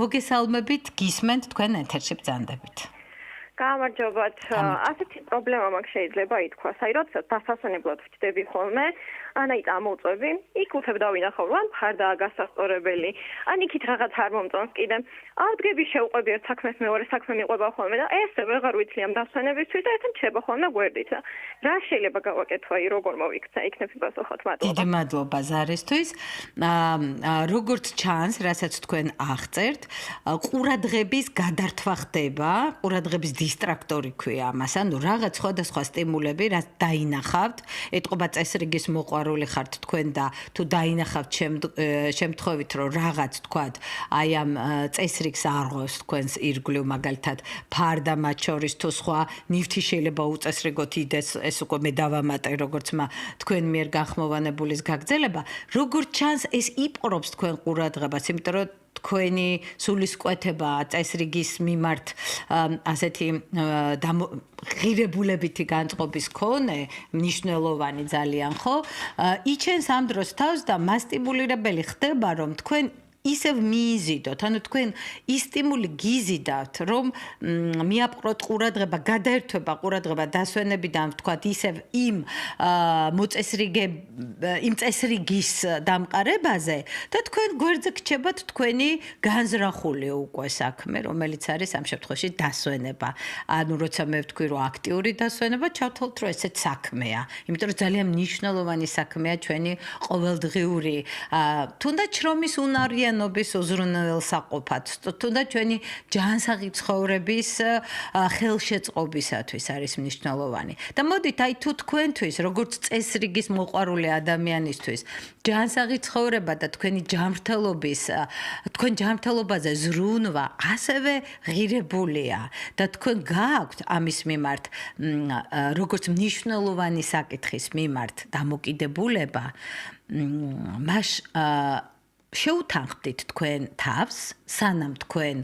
მოგესალმებით, გისმენთ თქვენ ეთერში ბრძანდებით. გამარჯობათ. ასეთი პრობლემა მაქვს შეიძლება ითქვას. როდესაც დასასვენებლად ვჭდები ხოლმე, ანაი წამოვწვევი, იქ უცებ დავინახავ, რომ მხარდაა გასასწორებელი. იქით რაღაც არ მომწონს კიდე. ავდგები შევყვები ერთ საქმეს, მეორე საქმე მიყვება ხოლმე და ესე ვეღარ ვიცი ამ დასვენებისთვის და ერთად შეება ხოლმე გვერდით. რა შეიძლება გავაკეთო, როგორ მოვიქცა, იქნებ პასუხოთ, მადლობა. დიდი მადლობა ზარისთვის. როგორც ჩანს, რასაც თქვენ აღწერთ, ყურადღების გადართვა ხდება, ყურადღების დისტრაქტორი ქვია ამას, ანუ რაღაც სხვადასხვა სტიმულები, რაც დაინახავთ, ეთყობა წესრიგის მოყვარული ხართ თქვენ და თუ დაინახავთ შემთხვევით, რომ რაღაც თქვათ, აი ამ წესრიგს არღოს თქვენს ირგვლივ მაგალითად ფარდა მათ შორის თუ სხვა ნივთი შეიძლება უწესრიგოთ იდეს, ეს უკვე მე დავამატე როგორც თქვენ მიერ გახმოვანებულის გაგრძელება, როგორც ჩანს ეს იპყრობს თქვენ ყურადღებას, იმიტომ რომ თქვენი სულისკვეთება წესრიგის მიმართ ასეთი ღირებულებითი განწყობის მქონე, მნიშვნელოვანი ძალიან, ხო? იჩენს ამ დროს თავს და მასტიმულირებელი ხდება, რომ თქვენ ისევ მიიზიდოთ, ანუ თქვენ ის სტიმული გიზიდავთ, რომ მიაპყროთ ყურადღება, გადაერთვება ყურადღება დასვენებიდან, ვთქვათ, ისევ იმ წესრიგის დამყარებაზე და თქვენ გვერდზე გრჩებათ თქვენი განზრახული უკვე საქმე, რომელიც არის ამ შემთხვევაში დასვენება. ანუ როცა მე ვთქვი, რომ აქტიური დასვენება, ჩავთვალთ, რომ ესეც საქმეა, იმიტომ რომ ძალიან მნიშვნელოვანი საქმეა ჩვენი ყოველდღიური თუნდაც შრომის უნარია უზრუნველსაყოფად, თუნდაც ჩვენი ჯანსაღი ცხოვრების ხელშეწყობისათვის არის მნიშვნელოვანი. და მოდით, აი თუ თქვენთვის, როგორც წესრიგის მოყვარული ადამიანისთვის, ჯანსაღი ცხოვრება და თქვენი თქვენ ჯანმრთელობაზე ზრუნვა ასევე ღირებულია და თქვენ გააქვთ ამის მიმართ, როგორც მნიშვნელოვანი საკითხის მიმართ დამოკიდებულება, მას შეუთანხმდით თქვენ თავს, სანამ თქვენ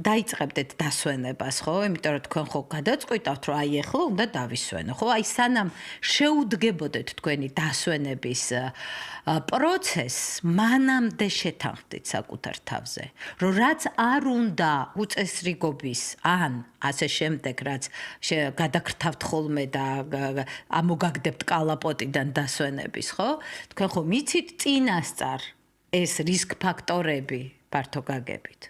დაიწყებდეთ დასვენებას, ხო? იმიტომ რომ თქვენ ხო გადაწყვიტავთ, რომ აი ახლა უნდა დავისვენო, ხო? აი სანამ შეუდგებოდეთ თქვენი დასვენების პროცესს, მანამდე შეთანხმდით საკუთარ თავზე, რომ რაც არ უნდა უწესრიგობის ან ასე შემდეგ, რაც გადაგრთავთ ხოლმე და ამოგაგდებთ კალაპოტიდან დასვენების, ხო? თქვენ ხო მიცით წინასწარ ეს რისკ ფაქტორები ფართო გაგებით.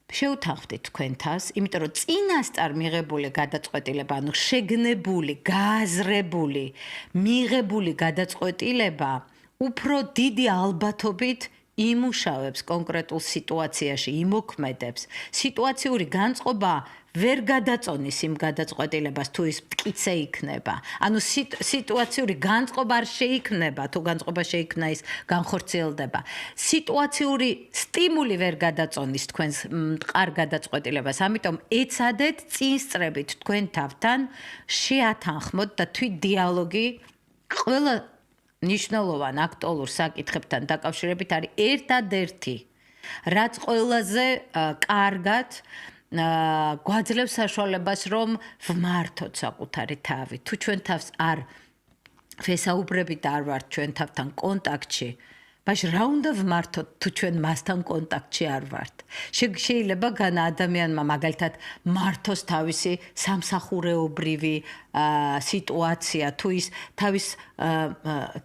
შეუთანხმდით თქვენ თავს, იმიტომ რომ წინასწარ მიღებული გადაწყვეტილება, ანუ შეგნებული, გააზრებული, მიღებული გადაწყვეტილება უფრო დიდი ალბათობით იმუშავებს კონკრეტულ სიტუაციაში, იმოქმედებს. სიტუაციური განწყობა ვერ გადაწონის იმ გადაწყვეტილებას, თუ ის მტკიცე იქნება. ანუ სიტუაციური განწყობა არ შეიქმნება, თუ განწყობა შეიქმნა, ის განხორციელდება. სიტუაციური სტიმული ვერ გადაწონის თქვენს მყარ გადაწყვეტილებას. ამიტომ ეცადეთ წინსწრებით თქვენ თავთან შეათანხმოთ და თვით დიალოგი ყველა მნიშვნელოვან აქტუალურ საკითხებთან დაკავშირებით არის ერთადერთი რაც ყველაზე კარგად გვაძლევს საშუალებას რომ ვმართოთ საკუთარი თავი. თუ ჩვენ თავს არ ვესაუბრებით და არ ვართ ჩვენ თავთან კონტაქტში, მაშინ რა უნდა ვმართოთ თუ ჩვენ მასთან კონტაქტში არ ვართ? შეიძლება განა ადამიანმა მაგალითად მართოს თავისი სამსახურეობრივი სიტუაცია, თუ ის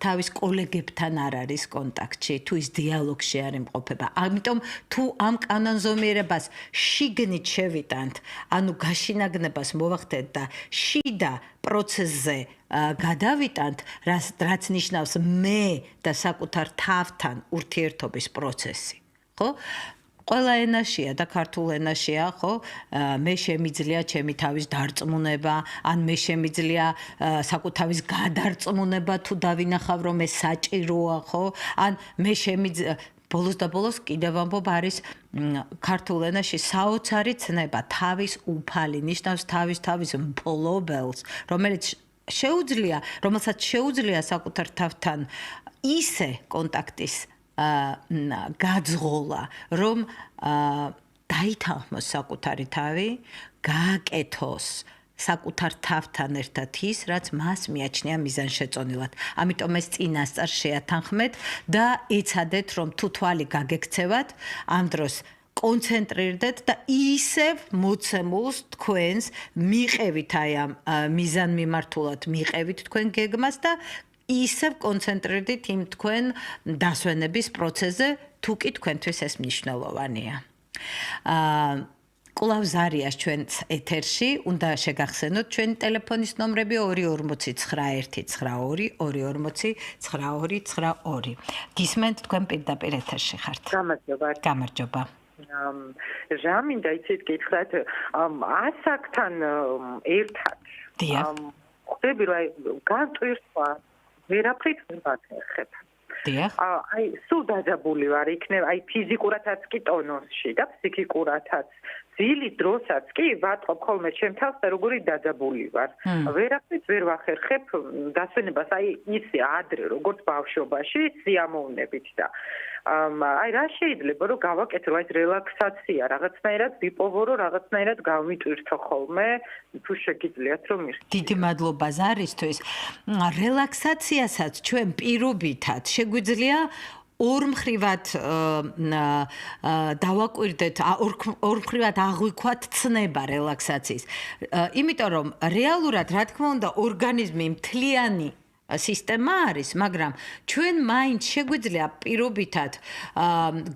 თავის კოლეგებთან არ არის კონტაქტში, თუ ის დიალოგში არ იმყოფება. ამიტომ თუ ამ კანონზომიერებას შიგნით შევიტანთ, ანუ გაშინაგნებას მოვახდეთ და შიდა პროცესზე გადავიტანთ, რაც ნიშნავს მე და საკუთარ თავთან ურთიერთობის პროცესი, ხო? ყველა ენაშია და ქართულ ენაშია, ხო? მე შემიძლია ჩემი თავის დარწმუნება, ან მე შემიძლია საკუთავის გადარწმუნება თუ დავინახავ რომ ეს საჭიროა, ხო? ან მე შემიძლია ბოლოს და ბოლოს კიდევ ამბობ არის ქართულ ენაში საოცარი ცნება, თავის უფალი, ნიშნავს თავის მფლობელს, რომელსაც შეუძლია საკუთარ თავთან ისე კონტაქტის გაძღოლა, რომ დაითანხმოს საკუთარი თავი, გააკეთოს საკუთარ თავთან ერთად ის, რაც მას მიაჩნია მიზანშეწონილად. ამიტომ ეს წინასწარ შეათანხმეთ და ეცადეთ, რომ თუ თვალი გაგექცევათ, ამ დროს კონცენტრირდეთ და ისევ მოცემულს თქვენს მიყევით აი ამ მიზანმიმართულად მიყევით თქვენ გეგმას და ისევ კონცენტრირდით იმ თქვენ დასვენების პროცესზე, თუ კი თქვენთვის ეს მნიშვნელოვანია. კვლავ ზარიას ჩვენ ეთერში უნდა შეგახსენოთ ჩვენი ტელეფონის ნომრები 240 992 240 92 გისმენთ თქვენ პირდაპირ ეთერში ხართ. გამარჯობა. ჟამინდა იცით გითხრათ ასაკთან ერთად ხდები რა განტვირთვა ვერაფრით ვერ ვაკეთებ. დიახ. აი სულ დაძაბული ვარ იქნებ აი ფიზიკურათაც კი ტონუსში და ფსიქიკურათაც ძილი დროსაც კი ვატყობ ხოლმე ჩემ თავს და როგორი დაძაბული ვარ. ვერაფრით ვერ ვახერხებ დასვენებას აი ისი ადრე როგორც ბავშვობაში სიამოვნებით და აი რა შეიძლება რომ გავაკეთო ეს რელაქსაცია რაღაცნაირად ვიპოვო რაღაცნაირად გავმიტვირთო ხოლმე თუ შეგიძლიათ რომ დიდი მადლობა ზარისთვის რელაქსაციასაც ჩვენ პირობითად შეგვიძლია ორმხრივად დავაკვირდეთ, ორმხრივად აღვიქვათ ცნება რელაქსაციის. იმიტომ რომ რეალურად რა თქმა უნდა ორგანიზმი მთლიანი სისტემა არის, მაგრამ ჩვენ მაინც შეგვიძლია პირობითად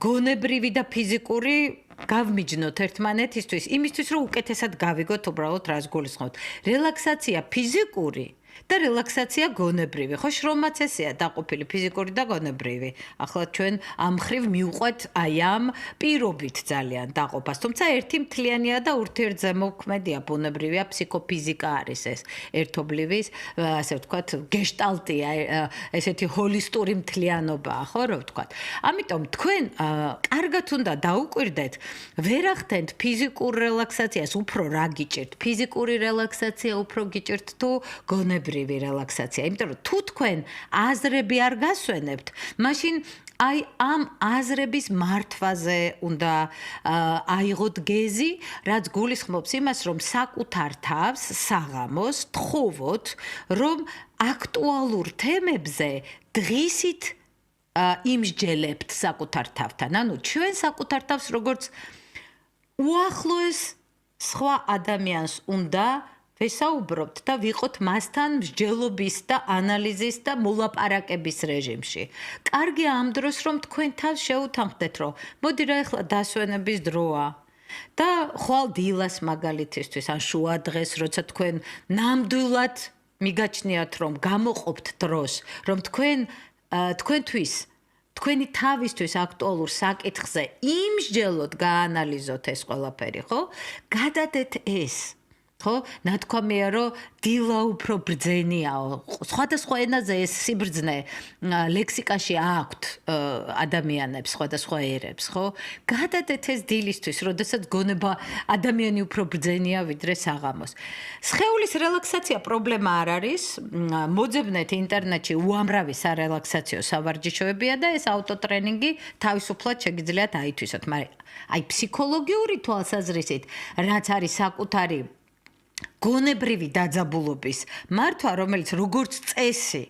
გონებრივი და ფიზიკური გავმიჯნოთ ერთმანეთისთვის, იმისთვის რომ უკეთესად გავიგოთ უბრალოდ რას გულისხმობთ. რელაქსაცია ფიზიკური და რელაქსაცია გონებრივი. ხო, შრომაც ესეა დაყოფილი ფიზიკური და გონებრივი. ახლა ჩვენ ამ ხრივ მივყვეთ აი ამ პირობით ძალიან დაყოფას. თუმცა ერთი მთლიანია და ურთიერთზემოქმედია, ბუნებრივია, ფსიქოფიზიკა არის ეს ერთობლივის, ასე ვთქვათ, გეშტალტია, ესეთი ჰოლისტური მთლიანობაა, ხო, რო ვთქვათ. ამიტომ თქვენ კარგად უნდა დაუკვირდეთ, ვერ ახდენთ ფიზიკურ რელაქსაციას, უფრო რა გიჭირთ? ფიზიკური რელაქსაცია უფრო გიჭირთ თუ გონებრივი რელაქსაცია, იმიტომ რომ თუ თქვენ აზრები არ გასვენებთ, მაშინ აი ამ აზრების მართვაზე უნდა აიღოთ გეზი, რაც გულისხმობს იმას, რომ საკუთარ თავს საღამოს თხოვოთ, რომ აქტუალურ თემებზე დღისით იმსჯელებთ საკუთარ თავთან. ანუ ჩვენ საკუთარ თავს როგორც უახლოეს სხვა ადამიანს უნდა ვესაუბრობთ და ვიყოთ მასთან მსჯელობის და ანალიზის და მოლაპარაკების რეჟიმში. კარგია ამ დროს რომ თქვენ თავს შეუთანხმდეთ, რომ მოდი რა ახლა დასვენების დროა და ხვალ დილას მაგალითისთვის ან შუა დღეს, როცა თქვენ ნამდვილად მიგაჩნიათ რომ გამოყოფთ დროს, რომ თქვენთვის თქვენი თავისთვის აქტუალურ საკითხზე იმსჯელოთ, გაანალიზოთ ეს ყველაფერი, ხო? გადადეთ ეს ხო? ნათქვამია, რომ დილა უფრო ბრძენიაო. სხვადასხვა ენაზე ეს სიბრძნე ლექსიკაში აქვთ ადამიანებს, სხვადასხვა ერებს, ხო? გადადეთ ეს დილისთვის, როდესაც გონება ადამიანი უფრო ბრძენია ვიდრე საღამოს. სხეულის რელაქსაცია პრობლემა არ არის. მოძებნეთ ინტერნეტში უამრავი სარელაქსაციო სავარჯიშოებია და ეს ავტოტრენინგი თავისუფლად შეგიძლიათ აითვისოთ, მაგრამ აი ფსიქოლოგიური თვალსაზრისით, რაც არის საკუთარი გონებრივი დაძაბულობის მართვა, რომელიც როგორც წესი,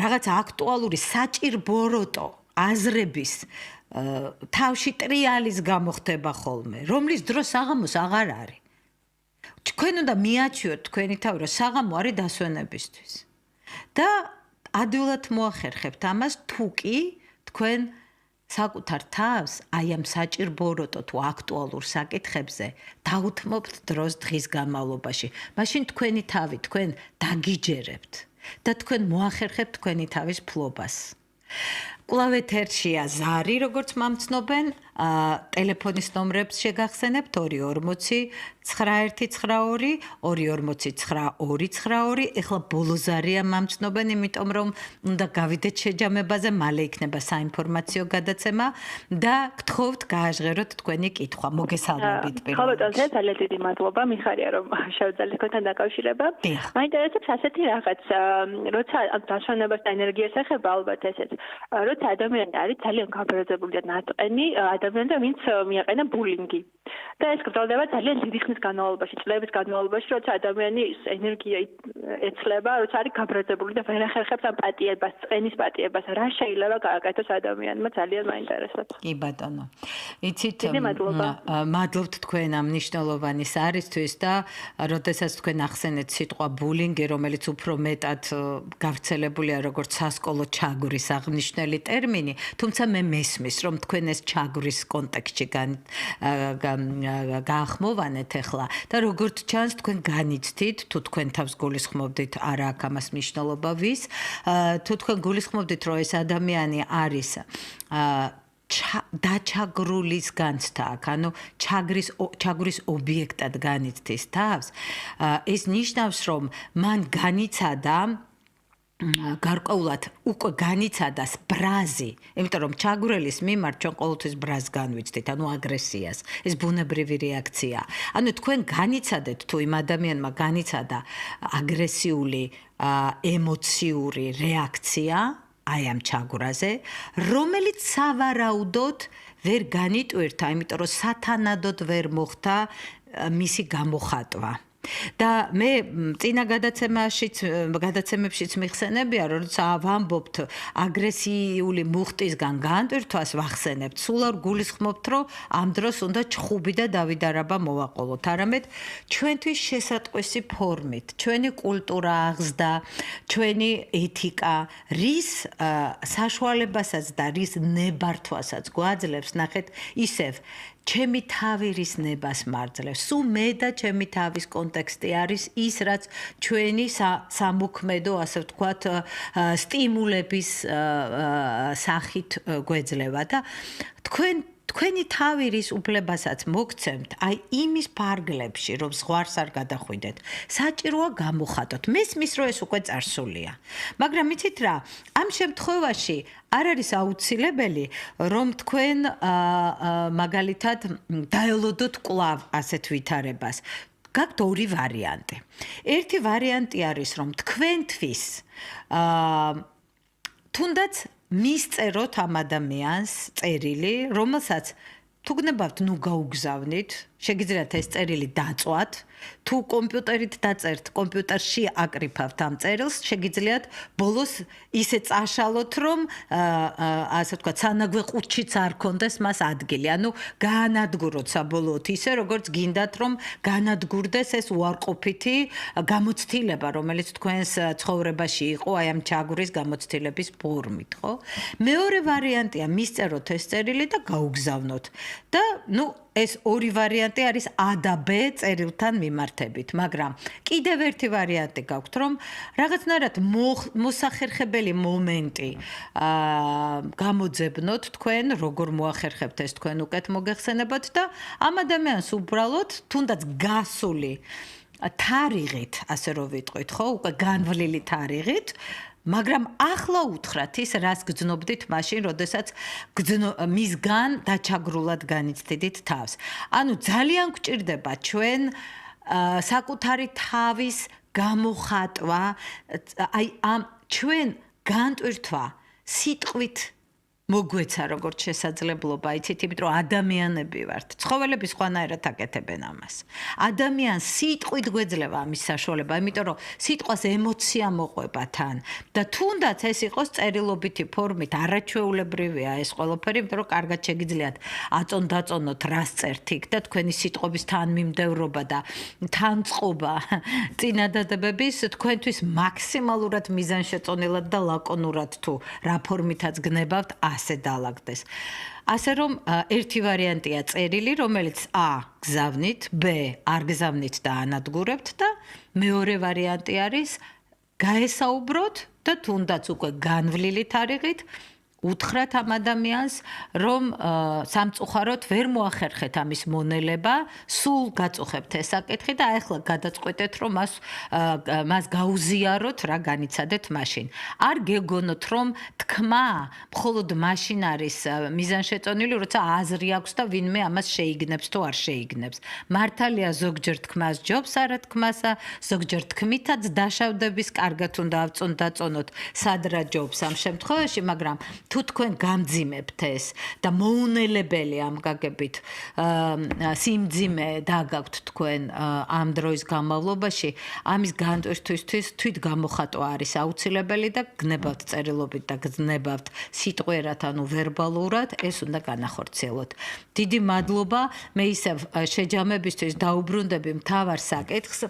რაღაც აქტუალური საჭირბოროტო აზრების თავში ტრიალის გამო ხდება ხოლმე, რომლის დრო საღამოს აღარ არის. თქვენ უნდა მიაჩვიოთ თქვენი თავი, რომ საღამო არის დასვენებისთვის. და ადვილად მოახერხებთ ამას, თუ კი თქვენ საკუთარ თავს აი ამ საჭირბოროტო თუ აქტუალურ საკითხებზე დაუთმობთ დროს დღის განმავლობაში. მაშინ თქვენი თავი თქვენ დაგიჯერებთ და თქვენ მოახერხებთ თქვენი თავის ფლობას. კვლავ ეთერშია ზარი, როგორც მამცნობენ, ტელეფონის ნომრებს შეგახსენებთ 240 9192 240 9292. ეხლა ბოლო ზარია მამცნობენ, იმიტომ რომ უნდა გავიდეთ შეჯამებაზე, მალე იქნება საინფორმაციო გადაცემა და გთხოვთ გააჟღეროთ თქვენი კითხვა. მოგესალმებით პირველად. ხო ბატონო, ძალიან დიდი მადლობა, მიხარია რომ შევძალეთ თქვენთან დაკავშირება. მაინტერესებს ასეთი რაღაც, როცა ამ დასვენებასთან ენერგიას ეხება ალბათ ესეც, როცა ადამიანი არის ძალიან გაბრაზებული და ნატყენი, ადამიანს ვინც მიაყენა ბულინგი. და ეს გრძელდება ძალიან დიდი ხნის განმავლობაში, წლების განმავლობაში, როცა ადამიანის ენერგია ეცლება, როცა არის გაბრაზებული და ვერ ახერხებს ამ პატიებას, წენის პატიებას, რა შეიძლება გააკეთოს ადამიანმა, ძალიან მაინტერესებს. კი ბატონო. იცით, მადლობთ თქვენ ამ მნიშვნელოვანის არისთვის და როდესაც თქვენ ახსენეთ სიტყვა ბულინგი, რომელიც უფრო მეტად გავრცელებულია როგორც სასკოლო ჩაგვრის აღნიშნული ტერმინი, თუმცა მე მესმის, რომ თქვენ ეს ჩაგვრის კონტექსტში გაახმოვანეთ ახლა და როგორც ჩანს თქვენ განიცდით, თუ თქვენ თავს გულისხმობდით, არა აქ ამას მნიშვნელობა ვის, თუ თქვენ გულისხმობდით, რომ ეს ადამიანი არის დაჩაგრულის განცდა აქ, ანუ ჩაგრის ობიექტად განიცდის თავს, ეს ნიშნავს, რომ მან განიცადა გარკვეულად უკვე განიცადა ბრაზი, იმიტომ რომ ჩაგვრელის მიმართ ჩვენ ყოველთვის ბრაზს განვიცდით, ანუ აგრესიას. ეს ბუნებრივი რეაქცია. ანუ თქვენ განიცადეთ, თუ იმ ადამიანმა განიცადა აგრესიული ემოციური რეაქცია აი ამ ჩაგვრაზე, რომელიც სავარაუდოდ ვერ განიტვირთა, იმიტომ რომ სათანადოდ ვერ მოხდა მისი გამოხატვა. და მე წინა გადაცემებშიც მიხსენებია, როცა ვამბობთ აგრესიული მუხტისგან განტვირთვას ვახსენებთ, სულ არ გულისხმობთ, რომ ამ დროს უნდა ჩხუბი და დავიდარაბა მოვაყოლოთ, არამედ ჩვენთვის შესატყვისი ფორმით, ჩვენი კულტურა აღზრდა, ჩვენი ეთიკა, რის საშუალებასაც და რის ნებართვასაც გვაძლევს, ნახეთ, ისევ ჩემი თავი რის ნებას მარძლევს. სულ მე და ჩემი თავის კონტექსტი არის ის, რაც ჩვენი სამოქმედო, ასე ვთქვათ, სტიმულების სახით გვეძლევა და თქვენი თავი რის უფლებასაც მოგცემთ, აი იმის ფარგლებში, რომ ზღვარს არ გადახვიდეთ, საჭიროა გამოხატოთ. მესმის, რომ ეს უკვე წარსულია. მაგრამ იცით რა, ამ შემთხვევაში არ არის აუცილებელი, რომ თქვენ მაგალითად დაელოდოთ კვლავ ასეთ ვითარებას. გაქვთ ორი ვარიანტი. ერთი ვარიანტი არის, რომ თქვენთვის თუნდაც მისწეროთ ამ ადამიანს წერილი, რომელსაც თუ გნებავთ, ნუ გაუგზავნით, შეგიძლიათ ეს წერილი დაწვათ, თუ კომპიუტერით დაწერთ, კომპიუტერში აკრიფავთ ამ წერილს, შეგიძლიათ ბოლოს ისე წაშალოთ, რომ ასე ვთქვათ, სანაგვე ყუთშიც არ კონდეს მას ადგილი. ანუ გაანადგუროთ საბოლოოდ ისე, როგორც გინდათ, რომ გაანადგურდეს ეს უარყოფითი გამოცდილება, რომელიც თქვენს ცხოვრებაში იყო აი ამ ჩაგვრის გამოცდილების ფორმით, ხო? მეორე ვარიანტია, მისწეროთ ეს წერილი და გაუგზავნოთ. და ნუ ეს ორი ვარიანტი არის A და B წერილთან მიმართებით, მაგრამ კიდევ ერთი ვარიანტი გაქვთ, რომ რაღაცნაირად მოსახერხებელი მომენტი გამოძებნოთ თქვენ, როგორ მოახერხებთ ეს თქვენ უკეთ მოგეხსენებათ და ამ ადამიანს უბრალოდ თუნდაც გასული თარიღით, ასე რომ ვიტყვით, ხო, უკვე განვლილი თარიღით, მაგრამ ახლა უთხრათ ის, რას გძნობდით მაშინ, როდესაც მისგან დაჩაგრულად განიცდიდით თავს. ანუ ძალიან გვჭირდება ჩვენ საკუთარი თავის გამოხატვა, აი ამ ჩვენ განტვირთვა სიტყვით მოგვეცა როგორც შესაძლებლობა, იცით, იმიტომ რომ ადამიანები ვართ. ცხოველები სხვანაირად აკეთებენ ამას. ადამიანს სიტყვით გვეძლება ამის საშუალება, იმიტომ რომ სიტყვას ემოცია მოყვება თან და თუნდაც ეს იყოს წერილობითი ფორმით, არაჩვეულებრივია ეს ყველაფერი, იმიტომ რომ კარგად შეგიძლიათ აწონ-დაწონოთ რას წერთ იქ და თქვენი სიტყვების თანმიმდევრობა და თანწყობა წინადადებების თქვენთვის მაქსიმალურად მიზანშეწონილად და ლაკონურად თუ რა ფორმითაც გნებავთ ასე დაალაგდეს. ასე რომ ერთი ვარიანტია წერილი, რომელიც გზავნით, არ გზავნით და ანადგურებთ და მეორე ვარიანტი არის გაესაუბროთ და თუნდაც უკვე განვლილი თარიღით უთხრათ ამ ადამიანს, რომ სამწუხაროდ ვერ მოახერხეთ ამის მონელება, სულ გაწუხებთ ეს საკითხი და ახლა გადაწყვეტეთ, რომ მას გაუზიაროთ, რა განიცადეთ მაშინ. არ გეგონოთ, რომ თქმა მხოლოდ მაშინ არის მიზანშეწონილი, როცა აზრი აქვს და ვინმე ამას შეიგნებს თუ არ შეიგნებს. მართალია ზოგჯერ თქმას ჯობს, არა თქმასა, ზოგჯერ თქმითაც დაშავდების კარგად უნდა ავწონ-დაწონოთ, სად რა ჯობს ამ შემთხვევაში, მაგრამ თუ თქვენ გამძიმებთ ეს და მოუნელებელი ამ გაგებით სიმძიმე დაგაქვთ თქვენ ამ დროის განმავლობაში, ამის განტვირთვისთვის თვით გამოხატვა არის აუცილებელი და გნებავთ წერილობით და გნებავთ სიტყვიერად, ანუ ვერბალურად, ეს უნდა განახორციელოთ. დიდი მადლობა, მე ისევ შეჯამებისთვის დაუბრუნდები მთავარ საკითხს.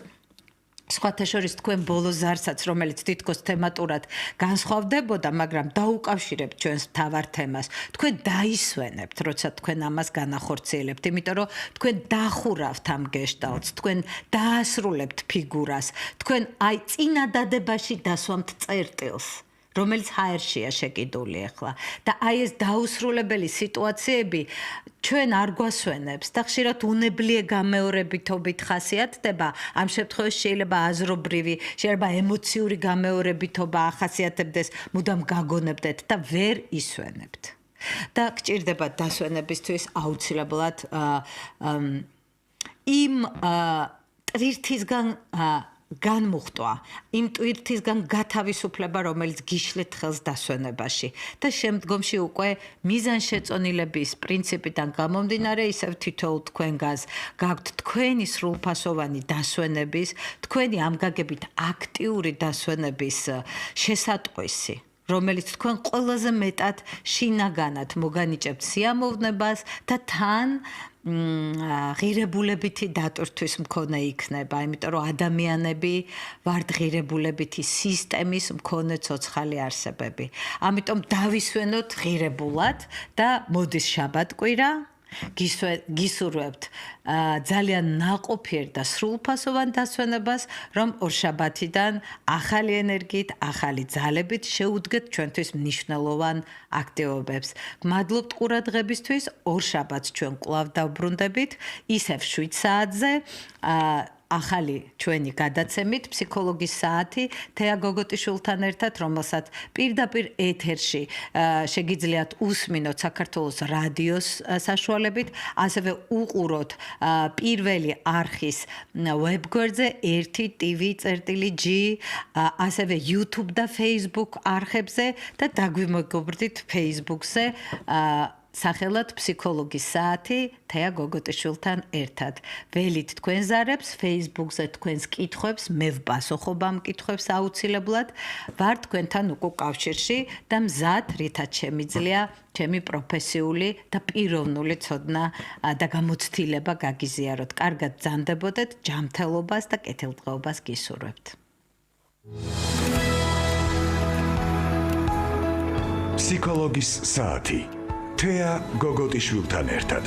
სხვათა შორის თქვენ ბოლო ზარსაც, რომელიც თითქოს თემატურად განსხვავდებოდა, მაგრამ დაუკავშირებთ ჩვენს მთავარ თემას. თქვენ დაისვენებთ, როცა თქვენ ამას განახორციელებთ, იმიტომ რომ თქვენ დახურავთ ამ გეშტალტს, თქვენ დაასრულებთ ფიგურას, თქვენ აი წინადადებაში დასვამთ წერტილს, რომელიც ჰაერშია შეკიდული ახლა და აი ეს დაუსრულებელი სიტუაციები ჩვენ არ გვასვენებს და ხშირად უნებლიე გამეორებითობით ხასიათდება. ამ შემთხვევაში შეიძლება აზრობრივი, შეიძლება ემოციური გამეორებითობა ახასიათებდეს, მუდამ გაგონებდეთ და ვერ ისვენებთ. და გჭირდება დასვენებისთვის აუცილებლად იმ ტვირთისგან განმუხტვა, იმ ტვირთისგან გათავისუფლება, რომელიც გიშლით ხელს დასვენებაში და შემდგომში უკვე მიზანშეწონილების პრინციპიდან გამომდინარე, ისევ თითოეულ თქვენგანს გაქვთ თქვენი სრულფასოვანი დასვენების, თქვენი ამ გაგებით აქტიური დასვენების შესატყვისი, რომელიც თქვენ ყველაზე მეტად შინაგანად მოგანიჭებთ სიამოვნებას და თან ღირებულებითი დატვირთვის მქონე იქნება, იმიტომ რომ ადამიანები ვართ ღირებულებითი სისტემის მქონე ცოცხალი არსებები. ამიტომ დავისვენოთ ღირებულად და მოდის შაბათკვირა, გისურვებთ ძალიან ნაყოფიერ და სრულფასოვან დასვენებას, რომ ორშაბათიდან ახალი ენერგიით, ახალი ძალებით შეუდგეთ ჩვენთვის მნიშვნელოვან აქტივობებს. გმადლობთ ყურადღებისთვის, ორშაბათს ჩვენ კვლავ დავბრუნდებით, ისევ 7 საათზე, ახალი ჩვენი გადაცემით ფსიქოლოგის საათი თეა გოგოტიშვილთან ერთად, რომელსაც პირდაპირ ეთერში შეგიძლიათ უსმინოთ საქართველოს რადიოს საშუალებით, ასევე უყუროთ პირველი არხის ვებგვერდზე 1tv.g, ასევე YouTube და Facebook არხებზე და დაგვიმეგობრდით Facebook-ზე სახელად ფსიქოლოგის საათი თეა გოგოტიშვილთან ერთად. ველით თქვენ ზარებს, Facebook-ზე თქვენს კითხვებს, მე ვპასუხობ ამ კითხვებს აუცილებლად, ვარ თქვენთან უკვე კავშირში და მზად, რითაც შემიძლია ჩემი პროფესიული და პიროვნული ცოდნა და გამოცდილება გაგიზიაროთ. კარგად ბრძანდებოდეთ, ჯანმრთელობას და კეთილდღეობას გისურვებთ. ფსიქოლოგის საათი თეა გოგოტიშვილთან ერთად.